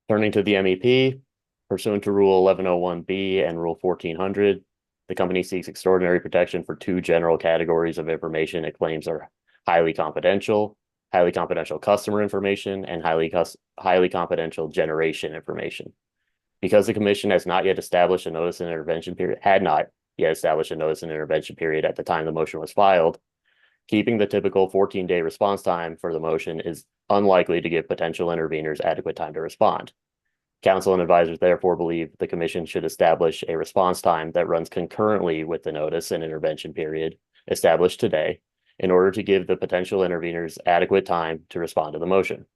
Turning to the MEP, pursuant to Rule 1101B and Rule 1400, the company seeks extraordinary protection for 2 general categories of information it claims are highly confidential customer information and highly confidential generation information. Because the Commission had not yet established a notice and intervention period at the time the motion was filed, keeping the typical 14-day response time for the motion is unlikely to give potential interveners adequate time to respond. Council and advisors therefore believe the Commission should establish a response time that runs concurrently with the notice and intervention period established today in order to give the potential interveners adequate time to respond to the motion.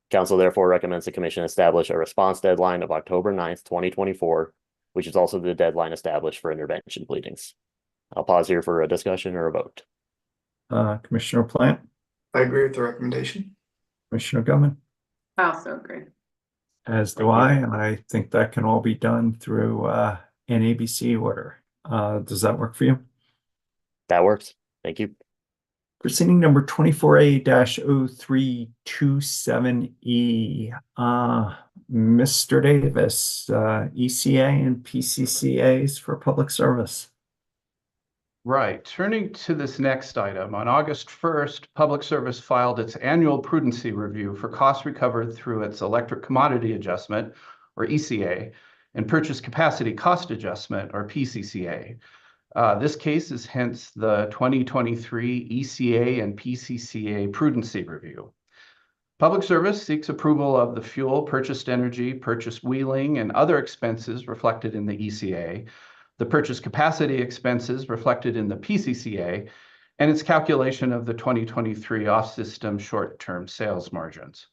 Council therefore recommends the Commission establish a response deadline of October 9th, 2024, which is also the deadline established for intervention pleadings. I'll pause here for a discussion or a vote. Commissioner Plant. I agree with the recommendation. Commissioner Gilman. I also agree. As do I, and I think that can all be done through an ABC order. Does that work for you? That works. Thank you. Proceeding number 24A-0327E. Mr. Davis, ECA and PCCAs for public service. Right. Turning to this next item, on August 1st, Public Service filed its annual prudency review for costs recovered through its electric commodity adjustment, or ECA, and purchase capacity cost adjustment, or PCCA. This case is hence the 2023 ECA and PCCA prudency review. Public Service seeks approval of the fuel, purchased energy, purchased wheeling, and other expenses reflected in the ECA, the purchase capacity expenses reflected in the PCCA, and its calculation of the 2023 off-system short-term sales margins.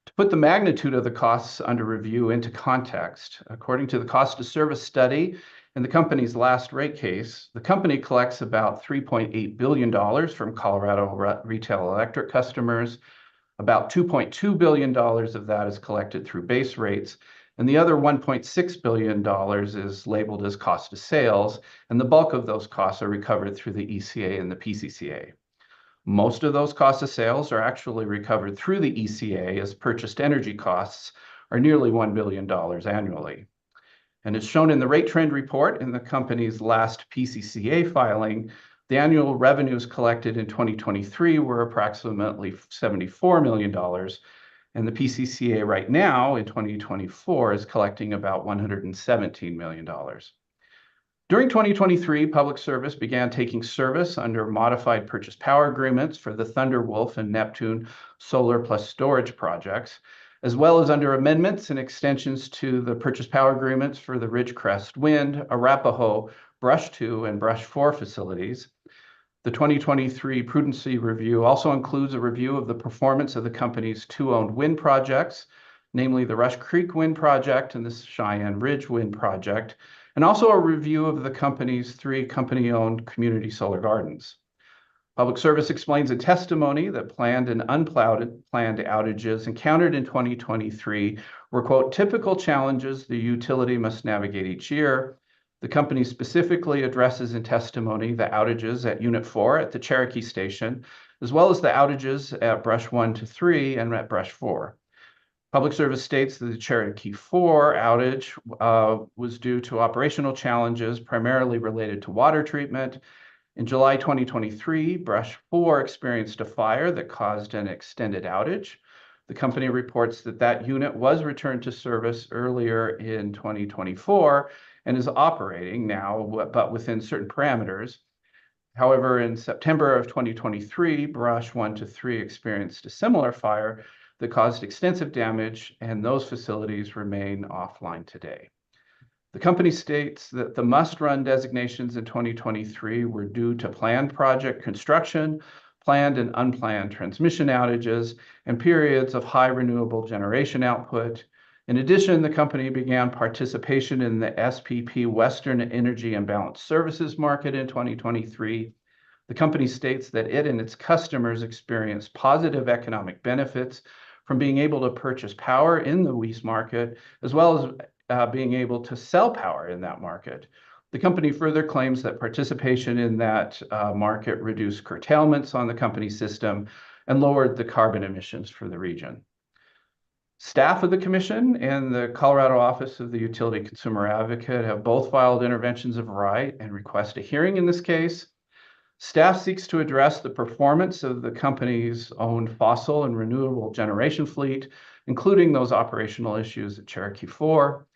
To put the magnitude of the costs under review into context, according to the cost of service study in the company's last rate case, the company collects about $3.8 billion from Colorado retail electric customers. About $2.2 billion of that is collected through base rates, and the other $1.6 billion is labeled as cost of sales, and the bulk of those costs are recovered through the ECA and the PCCA. Most of those costs of sales are actually recovered through the ECA, as purchased energy costs are nearly $1 billion annually. And as shown in the rate trend report in the company's last PCCA filing, The annual revenues collected in 2023 were approximately $74 million, and the PCCA right now in 2024 is collecting about $117 million. During 2023, Public Service began taking service under modified purchase power agreements for the Thunderwolf and Neptune solar plus storage projects, as well as under amendments and extensions to the purchase power agreements for the Ridgecrest Wind, Arapahoe, Brush 2, and Brush 4 facilities. The 2023 Prudency Review also includes a review of the performance of the company's two owned wind projects, namely the Rush Creek Wind Project and the Cheyenne Ridge Wind Project, and also a review of the company's three company-owned community solar gardens. Public Service explains in testimony that planned and unplanned outages encountered in 2023 were, quote, typical challenges the utility must navigate each year. The company specifically addresses in testimony the outages at Unit 4 at the Cherokee Station, as well as the outages at Brush 1 to 3 and at Brush 4. Public Service states that the Cherokee 4 outage was due to operational challenges primarily related to water treatment. In July 2023, Brush 4 experienced a fire that caused an extended outage. The company reports that that unit was returned to service earlier in 2024 and is operating now, but within certain parameters. However, in September of 2023, Brush 1 to 3 experienced a similar fire that caused extensive damage, and those facilities remain offline today. The company states that the must-run designations in 2023 were due to planned project construction, planned and unplanned transmission outages, and periods of high renewable generation output. In addition, the company began participation in the SPP Western Energy Imbalance Services market in 2023. The company states that it and its customers experienced positive economic benefits from being able to purchase power in the WES market, as well as being able to sell power in that market. The company further claims that participation in that market reduced curtailments on the company's system and lowered the carbon emissions for the region. Staff of the Commission and the Colorado Office of the Utility Consumer Advocate have both filed interventions of right and request a hearing in this case. Staff seeks to address the performance of the company's own fossil and renewable generation fleet, including those operational issues at Cherokee 4.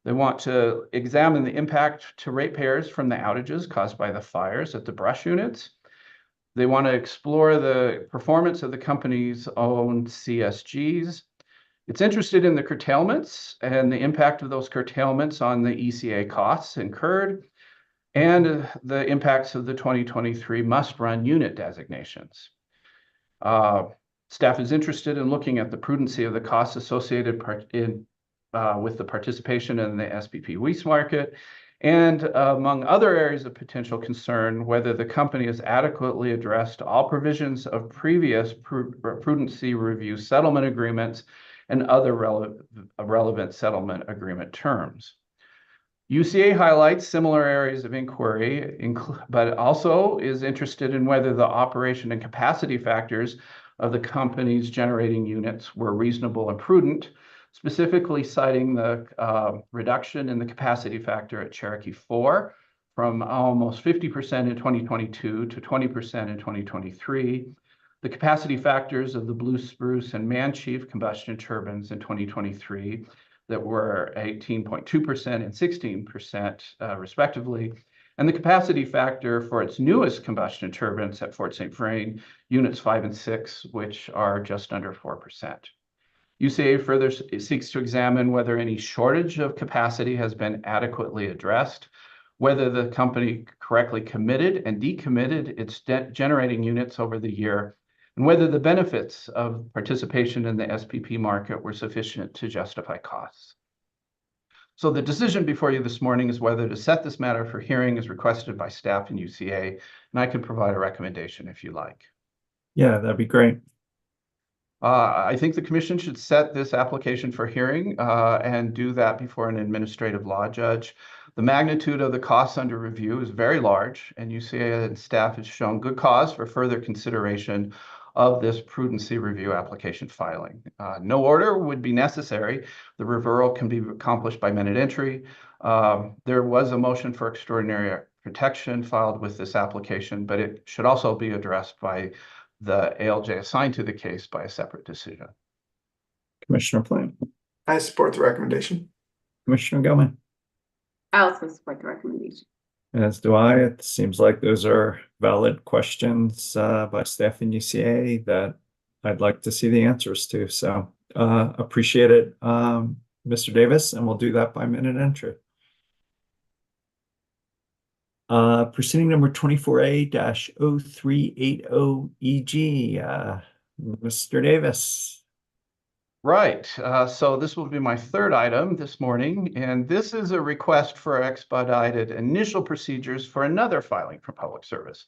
They want to examine the impact to ratepayers from the outages caused by the fires at the Brush units. They want to explore the performance of the company's own CSGs. It's interested in the curtailments and the impact of those curtailments on the ECA costs incurred and the impacts of the 2023 must-run unit designations. Staff is interested in looking at the prudency of the costs associated with the participation in the SPP WES market, and among other areas of potential concern, whether the company has adequately addressed all provisions of previous prudency review settlement agreements and other relevant settlement agreement terms. UCA highlights similar areas of inquiry, but also is interested in whether the operation and capacity factors of the company's generating units were reasonable and prudent, specifically citing the reduction in the capacity factor at Cherokee 4 from almost 50% in 2022 to 20% in 2023, the capacity factors of the Blue Spruce and Manchief combustion turbines in 2023 that were 18.2% and 16% respectively, and the capacity factor for its newest combustion turbines at Fort St. Vrain, units 5 and 6, which are just under 4%. UCA further seeks to examine whether any shortage of capacity has been adequately addressed, whether the company correctly committed and decommitted its generating units over the year, and whether the benefits of participation in the SPP market were sufficient to justify costs. So the decision before you this morning is whether to set this matter for hearing as requested by staff in UCA, and I can provide a recommendation if you like. Yeah, that'd be great. I think the commission should set this application for hearing and do that before an administrative law judge. The magnitude of the costs under review is very large, and UCA and staff has shown good cause for further consideration of this prudency review application filing. No order would be necessary. The referral can be accomplished by minute entry. There was a motion for extraordinary protection filed with this application, but it should also be addressed by the ALJ assigned to the case by a separate decision. Commissioner Plant. I support the recommendation. Commissioner Gilman. I also support the recommendation. As do I. It seems like those are valid questions by staff in UCA that I'd like to see the answers to. So appreciate it, Mr. Davis, and we'll do that by minute entry. Proceeding number 24A-0380EG. Mr. Davis. Right. So this will be my third item this morning, and this is a request for expedited initial procedures for another filing for public service.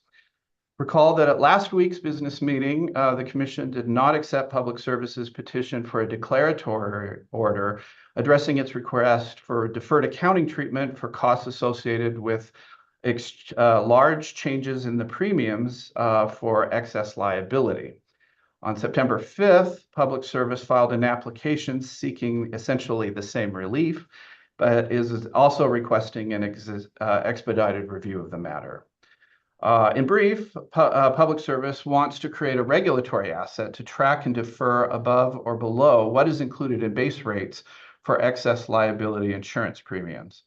Recall that at last week's business meeting, the Commission did not accept Public Service's petition for a declaratory order addressing its request for deferred accounting treatment for costs associated with large changes in the premiums for excess liability. On September 5th, Public Service filed an application seeking essentially the same relief, but is also requesting an expedited review of the matter. In brief, Public Service wants to create a regulatory asset to track and defer above or below what is included in base rates for excess liability insurance premiums.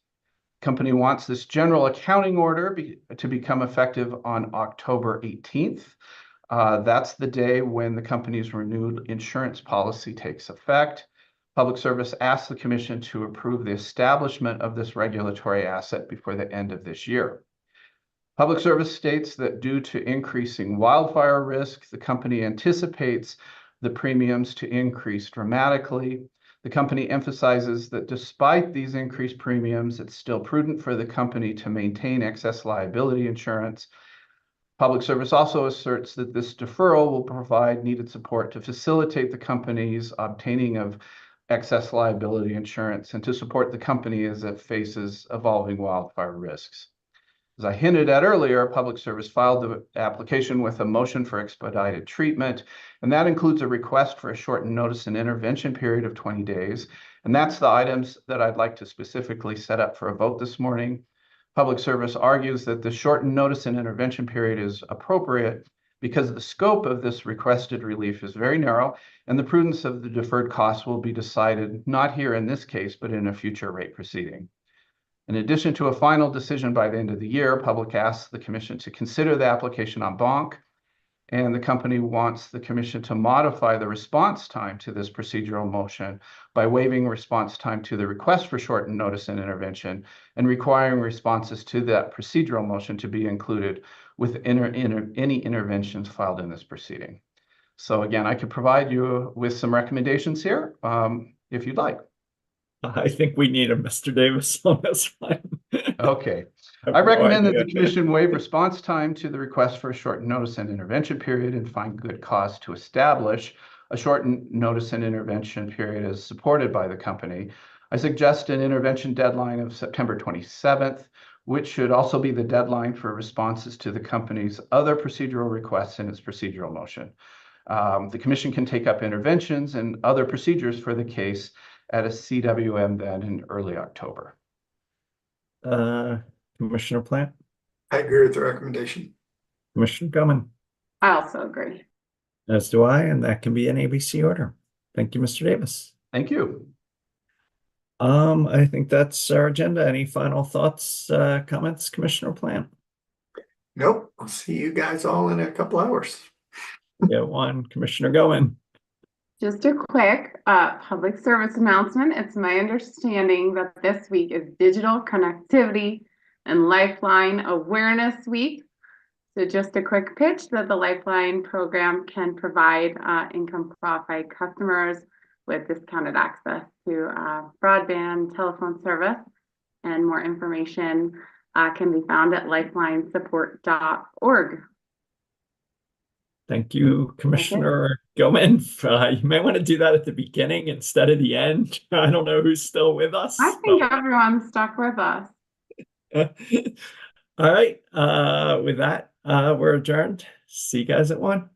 The company wants this general accounting order to become effective on October 18th. That's the day when the company's renewed insurance policy takes effect. Public Service asked the Commission to approve the establishment of this regulatory asset before the end of this year. Public Service states that due to increasing wildfire risk, the company anticipates the premiums to increase dramatically. The company emphasizes that despite these increased premiums, it's still prudent for the company to maintain excess liability insurance. Public Service also asserts that this deferral will provide needed support to facilitate the company's obtaining of excess liability insurance and to support the company as it faces evolving wildfire risks. As I hinted at earlier, Public Service filed the application with a motion for expedited treatment, and that includes a request for a shortened notice and intervention period of 20 days. And that's the items that I'd like to specifically set up for a vote this morning. Public Service argues that the shortened notice and intervention period is appropriate because the scope of this requested relief is very narrow, and the prudence of the deferred costs will be decided not here in this case, but in a future rate proceeding. In addition to a final decision by the end of the year, Public asks the Commission to consider the application en banc, and the company wants the Commission to modify the response time to this procedural motion by waiving response time to the request for shortened notice and intervention and requiring responses to that procedural motion to be included with any interventions filed in this proceeding. So again, I could provide you with some recommendations here if you'd like. I think we need a Mr. Davis on this one. Okay. I recommend that the Commission waive response time to the request for a shortened notice and intervention period and find good cause to establish a shortened notice and intervention period as supported by the company. I suggest an intervention deadline of September 27th, which should also be the deadline for responses to the company's other procedural requests in its procedural motion. The Commission can take up interventions and other procedures for the case at a CWM then in early October. Commissioner Plant? I agree with the recommendation. Commissioner Gilman? I also agree. As do I, and that can be an ABC order. Thank you, Mr. Davis. Thank you. I think that's our agenda. Any final thoughts, comments, Commissioner Plant? Nope. I'll see you guys all in a couple hours. Yeah, one. Commissioner Gilman? Just a quick public service announcement. It's my understanding that this week is Digital Connectivity and Lifeline Awareness Week. So just a quick pitch that the Lifeline program can provide income qualified customers with discounted access to broadband telephone service, and more information can be found at lifelinesupport.org. Thank you, Commissioner Gilman. You may want to do that at the beginning instead of the end. I don't know who's still with us. I think everyone's stuck with us. All right. With that, we're adjourned. See you guys at 1.